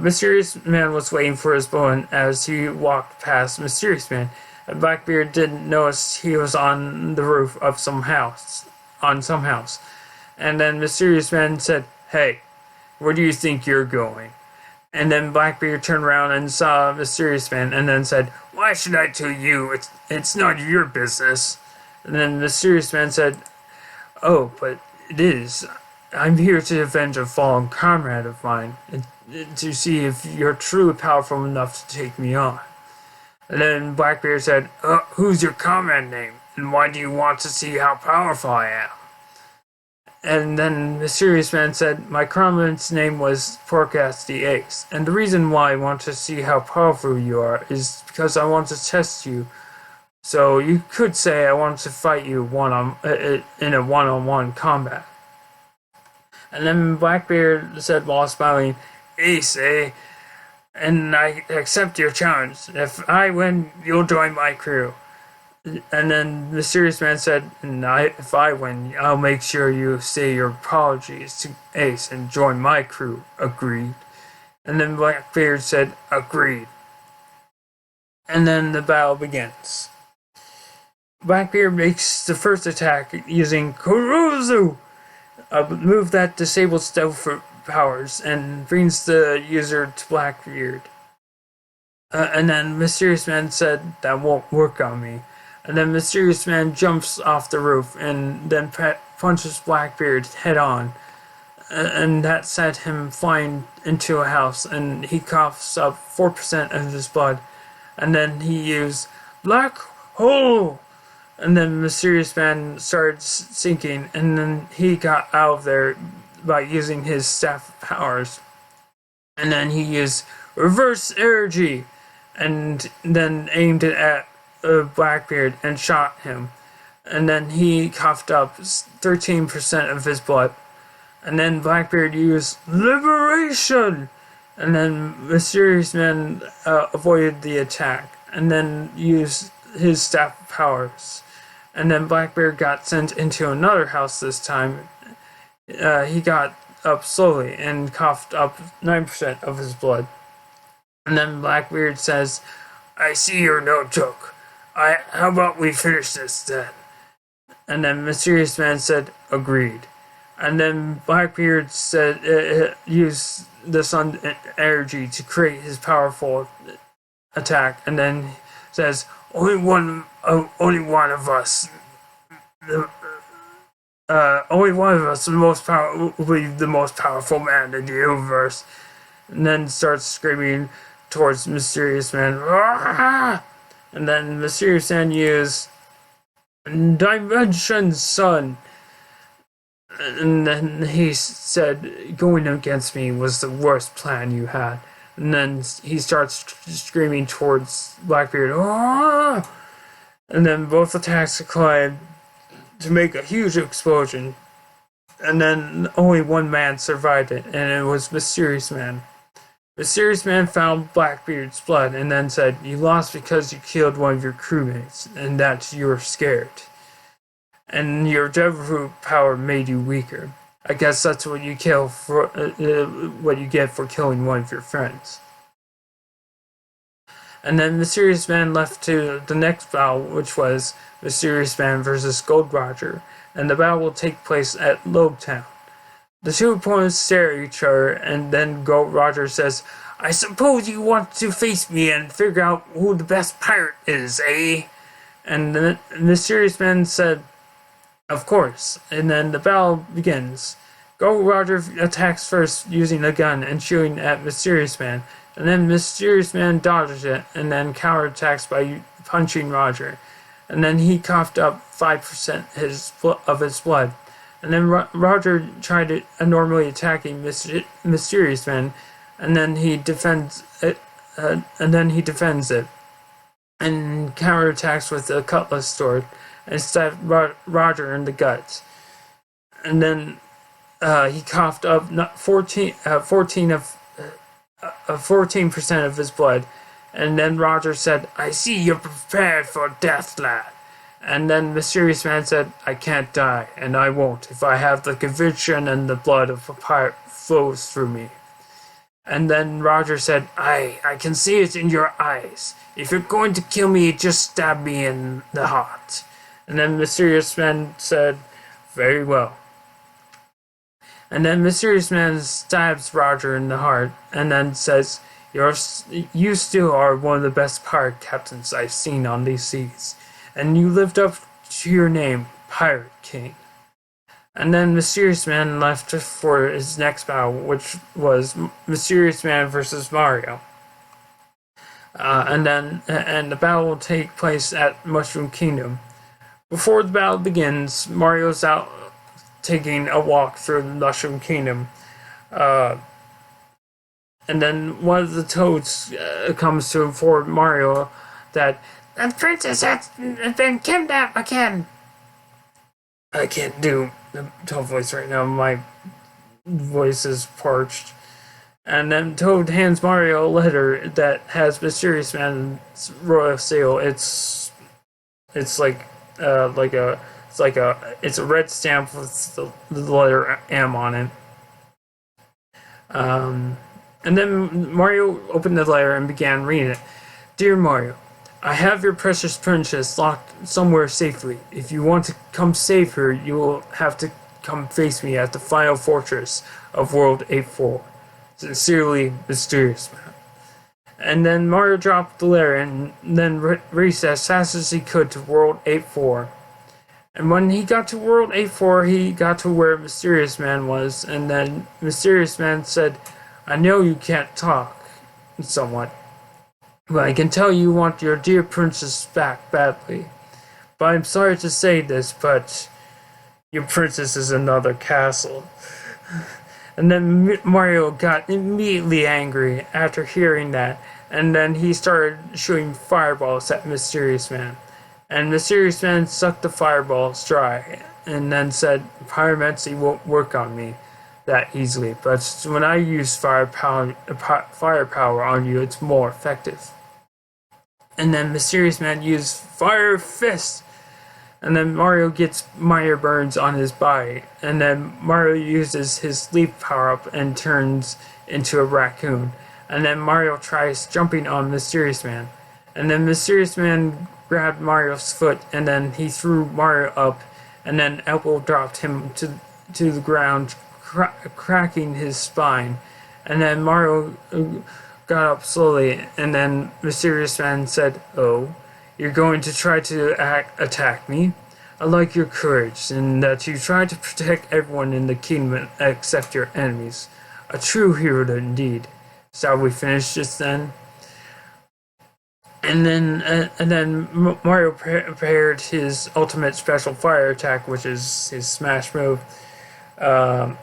Mysterious Man was waiting for his opponent as he walked past Mysterious Man, and Blackbeard didn't notice he was on the roof of some house. And then Mysterious Man said, "Hey, where do you think you're going?" And then Blackbeard turned around and saw Mysterious Man and then said, "Why should I tell you? It's not your business." And then Mysterious Man said, "Oh, but it is. I'm here to avenge a fallen comrade of mine, and to see if you're truly powerful enough to take me on." And then Blackbeard said, "Who's your comrade name? And why do you want to see how powerful I am?" And then Mysterious Man said, "My comrade's name was RobotGz the Ace, and the reason why I want to see how powerful you are is because I want to test you. So you could say I want to fight you in a one-on-one combat." And then Blackbeard said while smiling, "Ace, eh? And I accept your challenge. If I win, you'll join my crew." And then Mysterious Man said, "If I win, I'll make sure you say your apologies to Ace and join my crew." Agreed. And then Blackbeard said, "Agreed." And then the battle begins. Blackbeard makes the first attack using Kuruzu, a move that disables stealth powers and brings the user to Blackbeard. And then Mysterious Man said, "That won't work on me." And then Mysterious Man jumps off the roof and then punches Blackbeard head on. And that sent him flying into a house, and he coughs up 4% of his blood. And then he used Black Hole! And then Mysterious Man started sinking, and then he got out of there by using his staff powers. And then he used Reverse Energy, and then aimed it at Blackbeard and shot him. And then he coughed up 13% of his blood. And then Blackbeard used Liberation! And then Mysterious Man avoided the attack, and then used his staff powers. And then Blackbeard got sent into another house this time. He got up slowly and coughed up 9% of his blood. And then Blackbeard says, I see you're no joke. How about we finish this then? And then Mysteriousman said, agreed. And then Blackbeard said, used the sun energy to create his powerful attack, and then says, only one of us, will be the most powerful man in the universe. And then starts screaming towards Mysteriousman. Ah! And then Mysteriousman used Dimension Sun. And then he said, going against me was the worst plan you had. And then he starts screaming towards Blackbeard. Ah! And then both attacks collide to make a huge explosion. And then only one man survived it, and it was Mysteriousman. Mysteriousman found Blackbeard's blood and then said, you lost because you killed one of your crewmates, and that you were scared. And your devil power made you weaker. I guess that's what you kill for what you get for killing one of your friends. And then Mysteriousman left to the next battle, which was Mysteriousman versus Gold Roger, and the battle will take place at Lobetown. The two opponents stare at each other, and then Gold Roger says, I suppose you want to face me and figure out who the best pirate is, eh? And the Mysteriousman said, of course. And then the battle begins. Gold Roger attacks first using a gun and shooting at Mysteriousman, and then Mysteriousman dodges it and then counterattacks by punching Roger. And then he coughed up 5% of his blood. And then Roger tried normally attacking Mysteriousman, and then he defends it. And counterattacks with a cutlass sword and stabbed Roger in the gut. And then he coughed up 14% of his blood. And then Roger said, I see you're prepared for death, lad. And then Mysteriousman said, I can't die, and I won't, if I have the conviction and the blood of a pirate flows through me. And then Roger said, I can see it in your eyes. If you're going to kill me, just stab me in the heart. And then Mysteriousman said, very well. And then Mysteriousman stabs Roger in the heart, and then says, you still are one of the best pirate captains I've seen on these seas. And you lived up to your name, Pirate King. And then Mysteriousman left for his next battle, which was Mysteriousman versus Mario. And the battle will take place at Mushroom Kingdom. Before the battle begins, Mario's out taking a walk through the Mushroom Kingdom. And then one of the toads comes to inform Mario that the princess has been kidnapped again. I can't do the Toad voice right now. My voice is parched. And then Toad hands Mario a letter that has Mysteriousman's royal seal. It's a red stamp with the letter M on it. And then Mario opened the letter and began reading it. Dear Mario, I have your precious princess locked somewhere safely. If you want to come save her, you will have to come face me at the final fortress of World 8-4. Sincerely, Mysteriousman. And then Mario dropped the letter and then raced as fast as he could to World 8-4. And when he got to World 8-4, he got to where Mysteriousman was, and then Mysteriousman said, I know you can't talk, somewhat, but I can tell you want your dear princess back badly. But I'm sorry to say this, but your princess is in another castle. And then Mario got immediately angry after hearing that, and then he started shooting fireballs at Mysteriousman. And Mysteriousman sucked the fireballs dry, and then said, Pyromancy won't work on me that easily, but when I use firepower on you, it's more effective. And then Mysteriousman used Fire Fist, And then Mario gets mire burns on his body. And then Mario uses his leap power up and turns into a raccoon. And then Mario tries jumping on Mysteriousman. And then Mysteriousman grabbed Mario's foot and then he threw Mario up. And then Elbow dropped him to the ground, cracking his spine. And then Mario got up slowly. And then Mysteriousman said, "Oh, you're going to try to attack me? I like your courage, and that you try to protect everyone in the kingdom except your enemies. A true hero indeed. Shall we finish this then?" And then Mario prepared his ultimate special fire attack, which is his smash move. And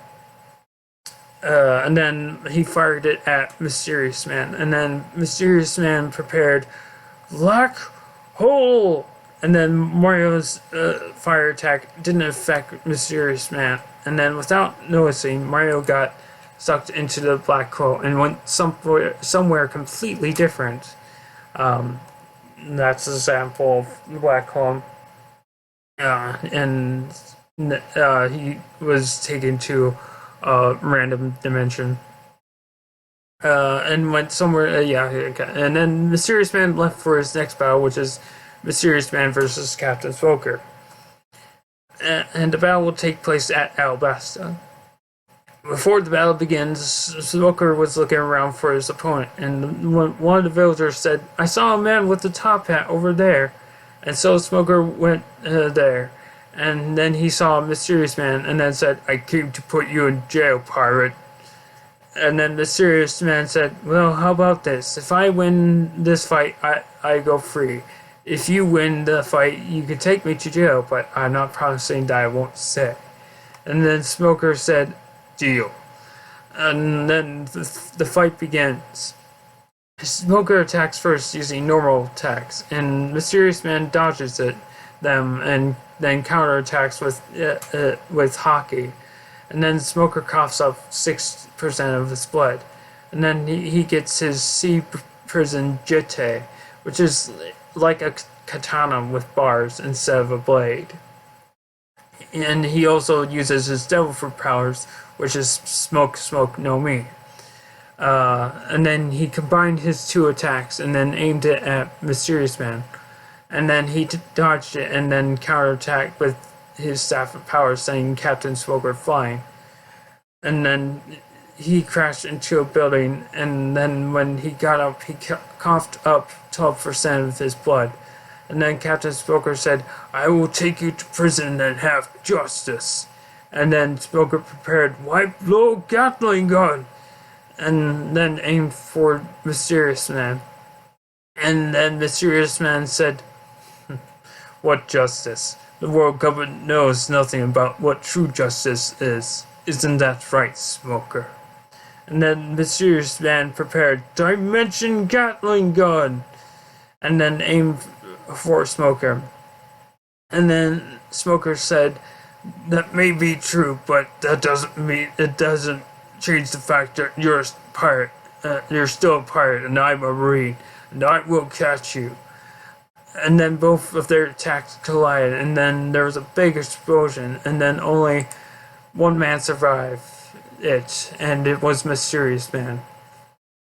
then he fired it at Mysteriousman, and then Mysteriousman prepared Black Hole! And then Mario's fire attack didn't affect Mysteriousman. And then without noticing, Mario got sucked into the black hole and went somewhere completely different. That's an example of the black hole. And he was taken to a random dimension. And went somewhere, okay. And then Mysteriousman left for his next battle, which is Mysteriousman versus Captain Smoker. And the battle will take place at Alabasta. Before the battle begins, Smoker was looking around for his opponent, and one of the villagers said, "I saw a man with a top hat over there." And so Smoker went there, and then he saw a Mysteriousman, and then said, "I came to put you in jail, pirate." And then the Mysteriousman said, "Well, how about this? If I win this fight, I go free. If you win the fight, you can take me to jail, but I'm not promising that I won't stay." And then Smoker said, "Deal." And then the fight begins. Smoker attacks first using normal attacks, and Mysteriousman dodges them and then counterattacks with hockey. And then Smoker coughs up 6% of his blood. And then he gets his sea prison jete, which is like a katana with bars instead of a blade. And he also uses his devil fruit powers, which is smoke, smoke, no me. And then he combined his two attacks and then aimed it at Mysteriousman. And then he dodged it and then counterattacked with his staff of power, sending Captain Smoker flying. And then he crashed into a building, and then when he got up, he coughed up 12% of his blood. And then Captain Smoker said, "I will take you to prison and have justice." And then Smoker prepared white blow Gatling gun, and then aimed for Mysteriousman. And then Mysteriousman said, "What justice? The world government knows nothing about what true justice is. Isn't that right, Smoker?" And then Mysteriousman prepared Dimension Gatling gun, and then aimed for Smoker. And then Smoker said, "That may be true, but that doesn't change the fact that you're a pirate. You're still a pirate, and I'm a marine, and I will catch you." And then both of their attacks collided, and then there was a big explosion, and then only one man survived it, and it was Mysteriousman.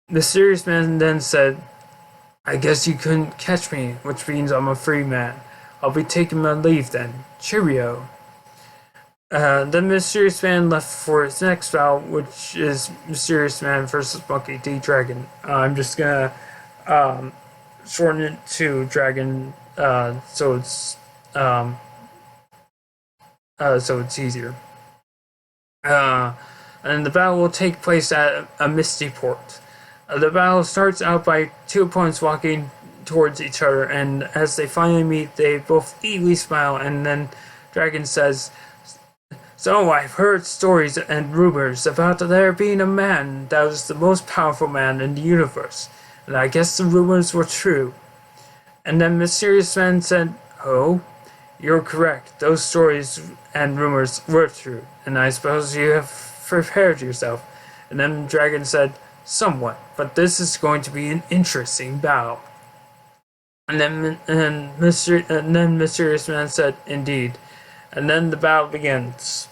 Mysteriousman then said, "I guess you couldn't catch me, which means I'm a free man. I'll be taking my leave then. Cheerio." Then Mysteriousman left for his next battle, which is Mysteriousman versus Monkey D. Dragon. I'm just gonna shorten it to Dragon, so it's easier. And the battle will take place at a misty port. The battle starts out by two opponents walking towards each other, and as they finally meet, they both eagerly smile, and then Dragon says, "So I've heard stories and rumors about there being a man that was the most powerful man in the universe, and I guess the rumors were true." And then Mysteriousman said, "Oh, you're correct. Those stories and rumors were true, and I suppose you have prepared yourself." And then Dragon said, "Somewhat, but this is going to be an interesting battle." And then Mysteriousman said, "Indeed." And then the battle begins.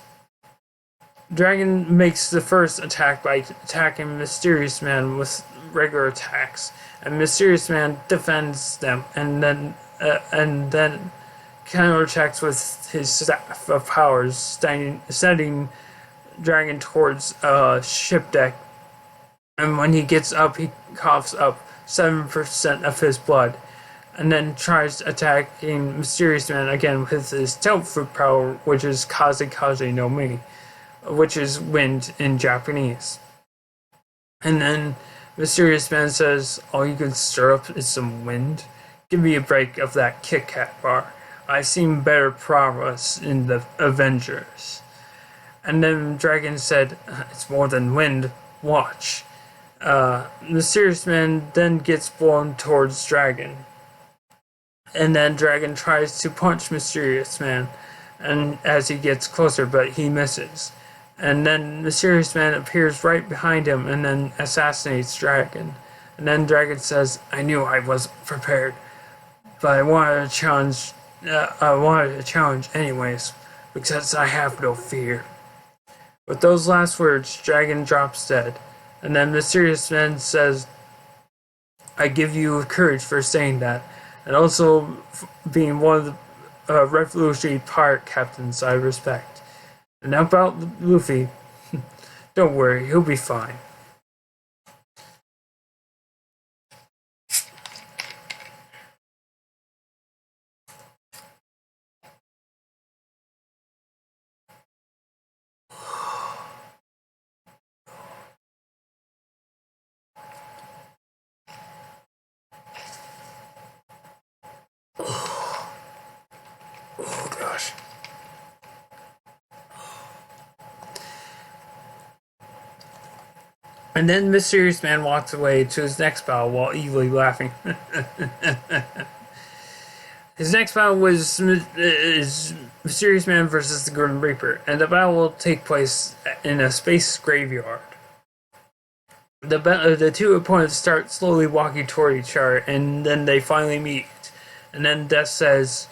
Dragon makes the first attack by attacking Mysteriousman with regular attacks, and Mysteriousman defends them, and then counterattacks with his staff of powers, sending Dragon towards a ship deck. And when he gets up, he coughs up 7% of his blood, and then tries attacking Mysteriousman again with his telephoto power, which is Kaze Kaze no Mi, which is wind in Japanese. And then Mysteriousman says, "All you can stir up is some wind. Give me a break of that Kit Kat bar. I've seen better prowess in the Avengers." And then Dragon said, "It's more than wind. Watch." Mysteriousman then gets blown towards Dragon. And then Dragon tries to punch Mysteriousman and as he gets closer, but he misses. And then Mysteriousman appears right behind him and then assassinates Dragon. And then Dragon says, "I knew I wasn't prepared, but I wanted to challenge. Anyways, because I have no fear." With those last words, Dragon drops dead. And then Mysteriousman says, "I give you courage for saying that, and also being one of the revolutionary pirate captains I respect. And now about Luffy, don't worry, he'll be fine." Oh gosh. And then Mysteriousman walks away to his next battle while evilly laughing. His next battle is Mysteriousman versus the Grim Reaper, and the battle will take place in a space graveyard. The two opponents start slowly walking toward each other, and then they finally meet. And then Death says,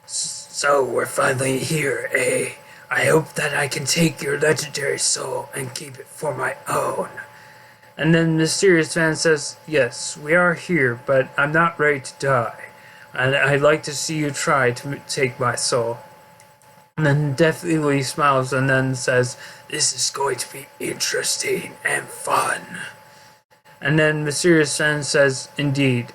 "So we're finally here, eh? I hope that I can take your legendary soul and keep it for my own." And then Mysteriousman says, "Yes, we are here, but I'm not ready to die. And I'd like to see you try to take my soul." And then Death evilly smiles and then says, "This is going to be interesting and fun." And then Mysteriousman says, "Indeed."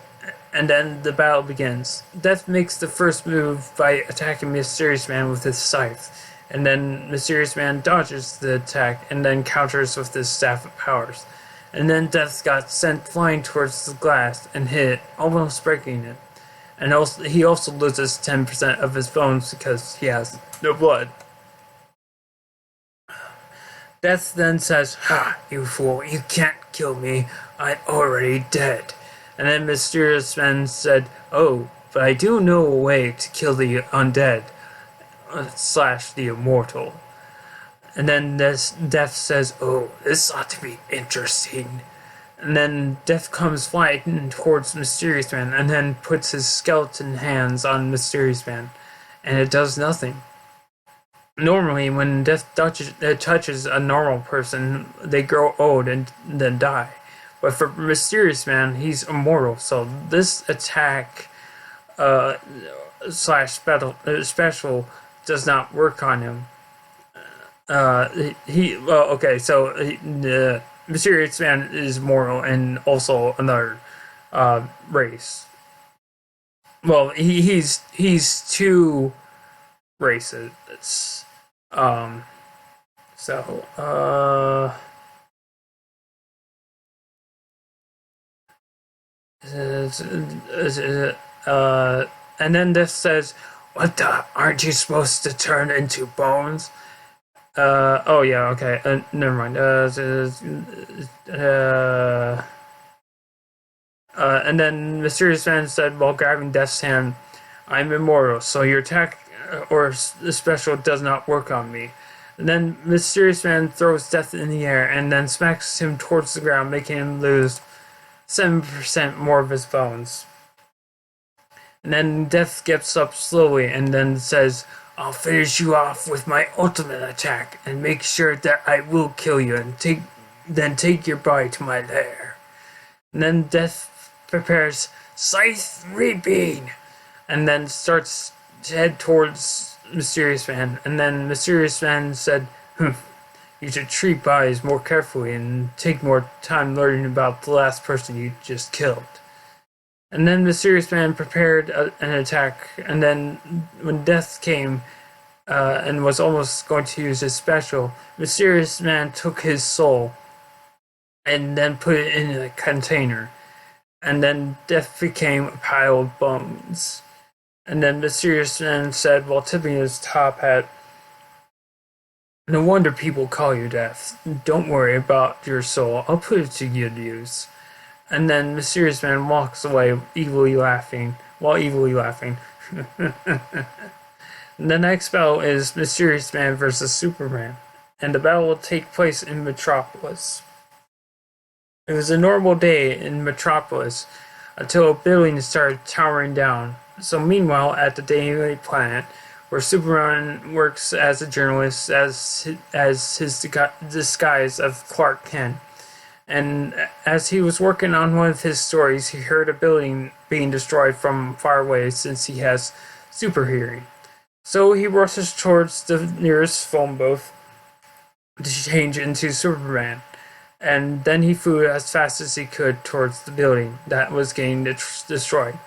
And then the battle begins. Death makes the first move by attacking Mysteriousman with his scythe. And then Mysteriousman dodges the attack and then counters with his staff of powers. And then Death got sent flying towards the glass and hit, almost breaking it. And he also loses 10% of his bones because he has no blood. Death then says, "Ha, you fool, you can't kill me. I'm already dead." And then Mysteriousman said, "Oh, but I do know a way to kill the undead, / the immortal." And then Death says, "Oh, this ought to be interesting." And then Death comes flying towards Mysteriousman and then puts his skeleton hands on Mysteriousman, and it does nothing. Normally, when Death touches a normal person, they grow old and then die. But for Mysteriousman, he's immortal, so this attack / special does not work on him. Mysteriousman is mortal and also another race. Well, he's two races. So and then this says, "What the? Aren't you supposed to turn into bones?" Oh yeah, okay. Never mind. And then Mysteriousman said while grabbing Death's hand, "I'm immortal, so your attack or special does not work on me." And then Mysteriousman throws Death in the air and then smacks him towards the ground, making him lose 7% more of his bones. And then Death gets up slowly and then says, I'll finish you off with my ultimate attack and make sure that I will kill you and take your body to my lair. And then Death prepares Scythe Reaping and then starts to head towards Mysteriousman. And then Mysteriousman said, you should treat bodies more carefully and take more time learning about the last person you just killed. And then Mysteriousman prepared an attack, and then when Death came and was almost going to use his special, Mysteriousman took his soul and then put it in a container. And then Death became a pile of bones. And then Mysteriousman said while tipping his top hat, no wonder people call you Death. Don't worry about your soul. I'll put it to good use. And then Mysteriousman walks away, evilly laughing. The next battle is Mysteriousman versus Superman, and the battle will take place in Metropolis. It was a normal day in Metropolis until a building started towering down. So meanwhile, at the Daily Planet, where Superman works as a journalist as his disguise of Clark Kent. And as he was working on one of his stories, he heard a building being destroyed from far away since he has super hearing. So he rushes towards the nearest phone booth to change into Superman. And then he flew as fast as he could towards the building that was getting destroyed.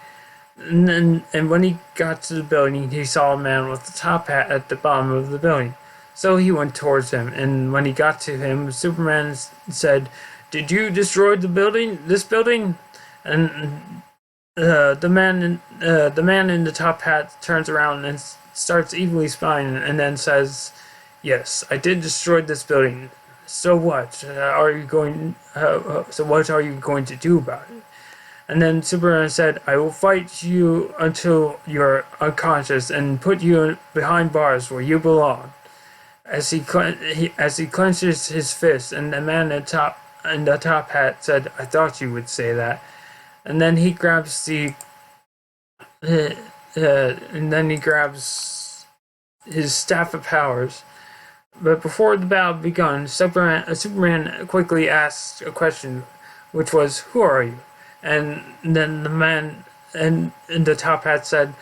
And when he got to the building, he saw a man with a top hat at the bottom of the building. So he went towards him, and when he got to him, Superman said, "Did you destroy this building?" And the man in the top hat turns around and starts evilly spying, and then says, "Yes, I did destroy this building. So what? So what are you going to do about it?" And then Superman said, "I will fight you until you're unconscious and put you behind bars where you belong." As he clenches his fist, and the man in the top hat said, "I thought you would say that." And then he grabs his staff of powers. But before the battle begun, Superman quickly asked a question, which was, "Who are you?" And then the man in the top hat said,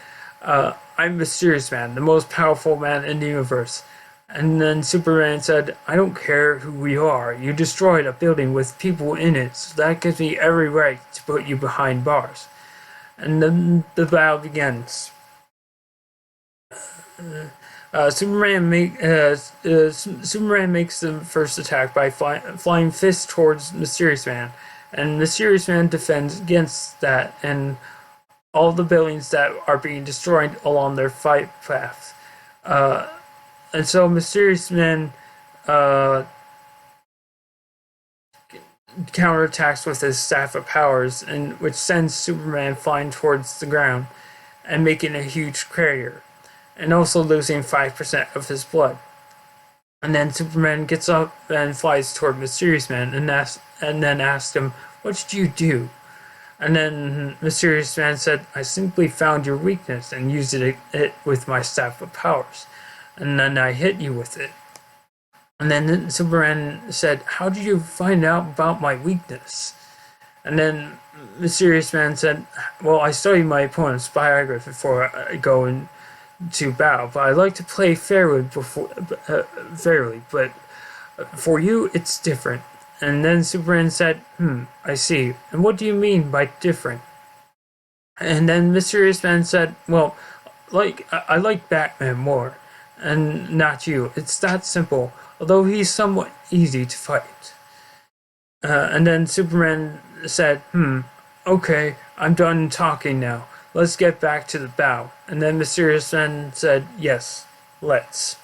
"I'm Mysteriousman, the most powerful man in the universe." And then Superman said, "I don't care who you are. You destroyed a building with people in it, so that gives me every right to put you behind bars." And then the battle begins. Superman makes the first attack by flying fists towards Mysteriousman, and Mysteriousman defends against that and all the buildings that are being destroyed along their fight path. And so Mysteriousman counterattacks with his staff of powers, and which sends Superman flying towards the ground and making a huge crater, and also losing 5% of his blood. And then Superman gets up and flies toward Mysteriousman and then asks him, "What did you do?" And then Mysteriousman said, "I simply found your weakness and used it with my staff of powers. And then I hit you with it." And then Superman said, "How did you find out about my weakness?" And then Mysteriousman said, "Well, I studied my opponent's biography before I go into battle, but I like to play fairly, but for you, it's different." And then Superman said, "I see. And what do you mean by different?" And then Mysteriousman said, "Well, I like Batman more, and not you. It's that simple, although he's somewhat easy to fight." And then Superman said, "Okay, I'm done talking now. Let's get back to the battle." And then Mysteriousman said, "Yes, let's."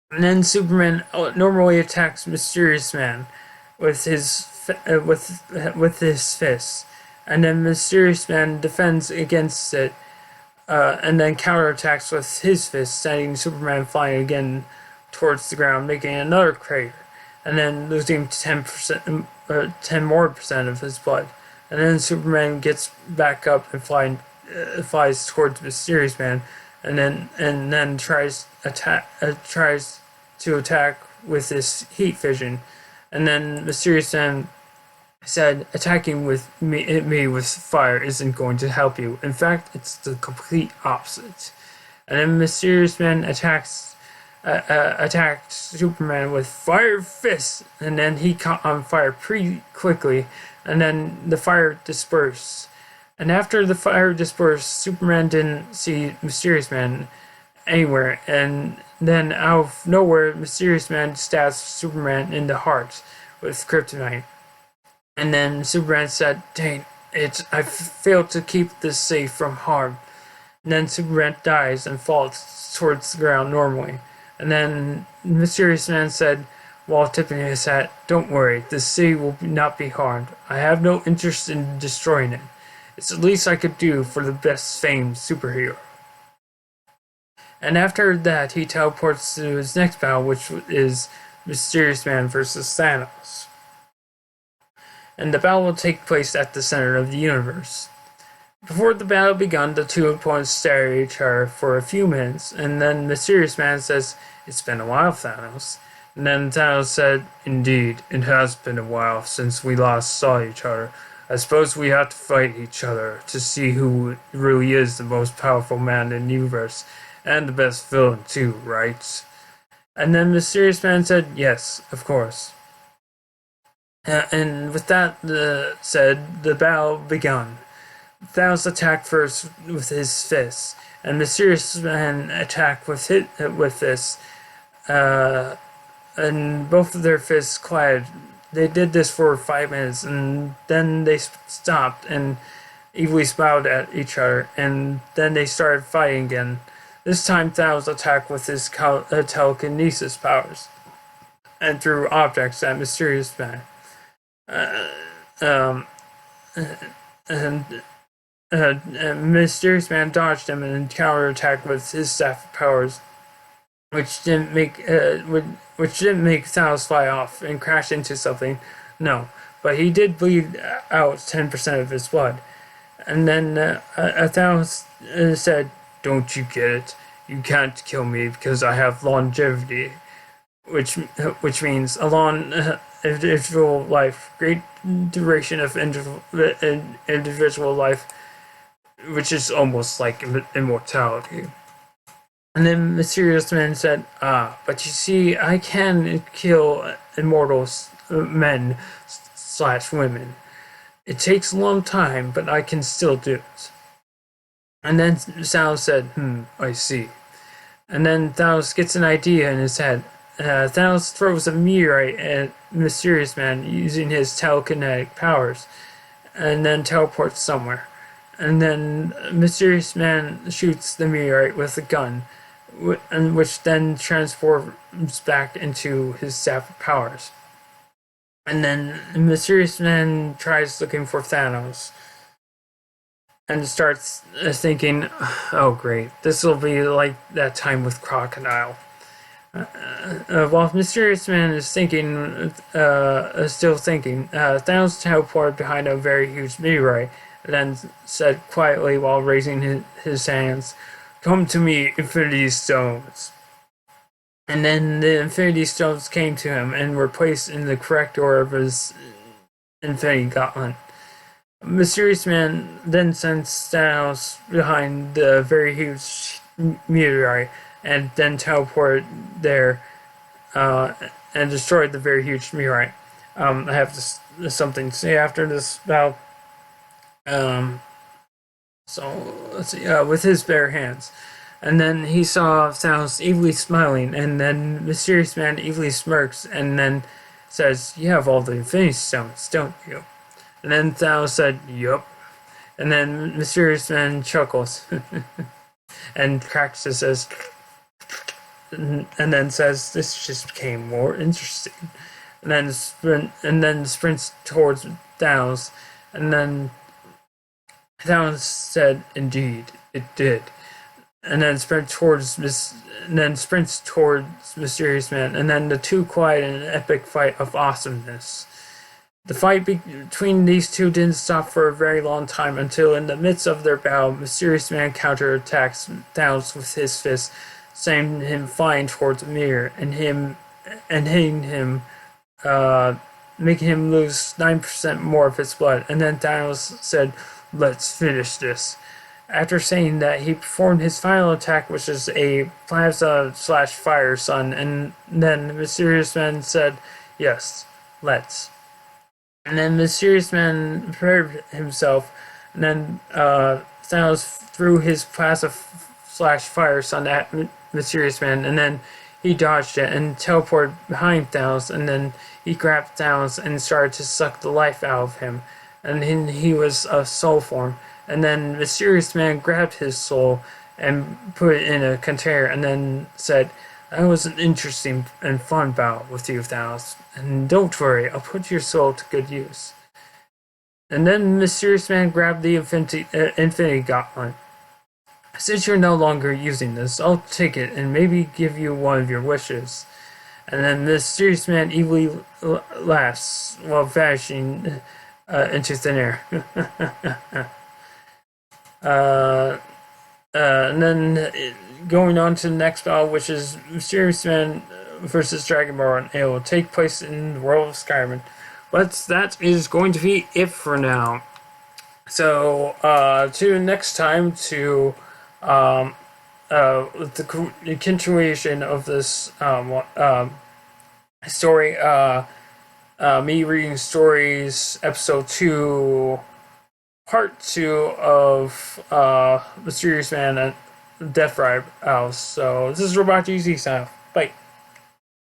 And then Superman normally attacks Mysteriousman with his fists, and then Mysteriousman defends against it, and then counterattacks with his fist, sending Superman flying again towards the ground, making another crater, and then losing 10% of his blood. And then Superman gets back up and flies towards Mysteriousman, and then tries to attack with this heat vision, and then Mysteriousman said, attacking me with fire isn't going to help you. In fact, it's the complete opposite. And then Mysteriousman attacked Superman with fire fists, and then he caught on fire pretty quickly, and then the fire dispersed. And after the fire dispersed, Superman didn't see Mysteriousman anywhere, and then out of nowhere, Mysteriousman stabs Superman in the heart with kryptonite. And then Superman said, "Dang it, I failed to keep this safe from harm." And then Superman dies and falls towards the ground normally. And then Mysteriousman said, while tipping his hat, "Don't worry, the city will not be harmed. I have no interest in destroying it. It's the least I could do for the best famed superhero." And after that, he teleports to his next battle, which is Mysteriousman versus Thanos. And the battle will take place at the center of the universe. Before the battle began, the two opponents stare at each other for a few minutes, and then Mysteriousman says, "It's been a while, Thanos." And then Thanos said, "Indeed, it has been a while since we last saw each other. I suppose we have to fight each other to see who really is the most powerful man in the universe, and the best villain too, right?" And then Mysteriousman said, "Yes, of course." And with that said, the battle began. Thanos attacked first with his fists, and Mysteriousman attacked with fists. And both of their fists collided. They did this for 5 minutes, and then they stopped and evilly smiled at each other, and then they started fighting again. This time Thanos attacked with his telekinesis powers, and threw objects at Mysteriousman. And Mysteriousman dodged him and counterattacked with his staff powers, which didn't make Thanos fly off and crash into something. No, but he did bleed out 10% of his blood. And then Thanos said, "Don't you get it? You can't kill me because I have longevity," which means a long individual life, great duration of individual life, which is almost like immortality. And then Mysteriousman said, but you see, I can kill immortal men / women. It takes a long time, but I can still do it." And then Thanos said, "I see." And then Thanos gets an idea in his head. Thanos throws a meteorite at Mysteriousman using his telekinetic powers, and then teleports somewhere. And then Mysteriousman shoots the meteorite with a gun, which then transforms back into his staff powers. And then Mysteriousman tries looking for Thanos, and starts thinking, "Oh great, this will be like that time with Crocodile." While Mysteriousman is still thinking, Thanos teleported behind a very huge meteorite, and then said quietly while raising his hands, "Come to me, Infinity Stones." And then the Infinity Stones came to him and were placed in the correct order of his Infinity Gauntlet. Mysteriousman then sent Thanos behind the very huge meteorite, and then teleported there and destroyed the very huge meteorite. I have something to say after this battle. So let's see. With his bare hands. And then he saw Thanos evilly smiling, and then Mysteriousman evilly smirks, and then says, "You have all the Infinity Stones, don't you?" And then Thanos said, "Yup." And then Mysteriousman chuckles and cracks his says, and then says, "This just became more interesting." And then sprints towards Thanos, and then Thanos said, "Indeed, it did." And then sprints towards Mysteriousman, and then the two collide in an epic fight of awesomeness. The fight between these two didn't stop for a very long time until, in the midst of their battle, Mysteriousman counterattacks Thanos with his fist, sending him flying towards the mirror and hitting him, uh, making him lose 9% more of his blood. And then Thanos said, "Let's finish this." After saying that, he performed his final attack, which is a plasma/fire sun, and then Mysteriousman said, "Yes, let's." And then Mysteriousman prepared himself, and then Thanos threw his plasma/fire sun at Mysteriousman, and then he dodged it and teleported behind Thanos, and then he grabbed Thanos and started to suck the life out of him, and then he was a soul form. And then Mysteriousman grabbed his soul and put it in a container, and then said, "That was an interesting and fun bout with you, Thanos. And don't worry, I'll put your soul to good use." And then Mysteriousman grabbed the Infinity Gauntlet. "Since you're no longer using this, I'll take it and maybe give you one of your wishes." And then Mysteriousman evilly laughs while vanishing into thin air. And then going on to the next battle, which is Mysteriousman versus Dragon Ball, and it will take place in the world of Skyrim. But that is going to be it for now. So, to next time to the continuation of this story, me reading stories, episode 2, part 2 of Mysteriousman and DeathriderZ. So, this is RobotGz. Bye.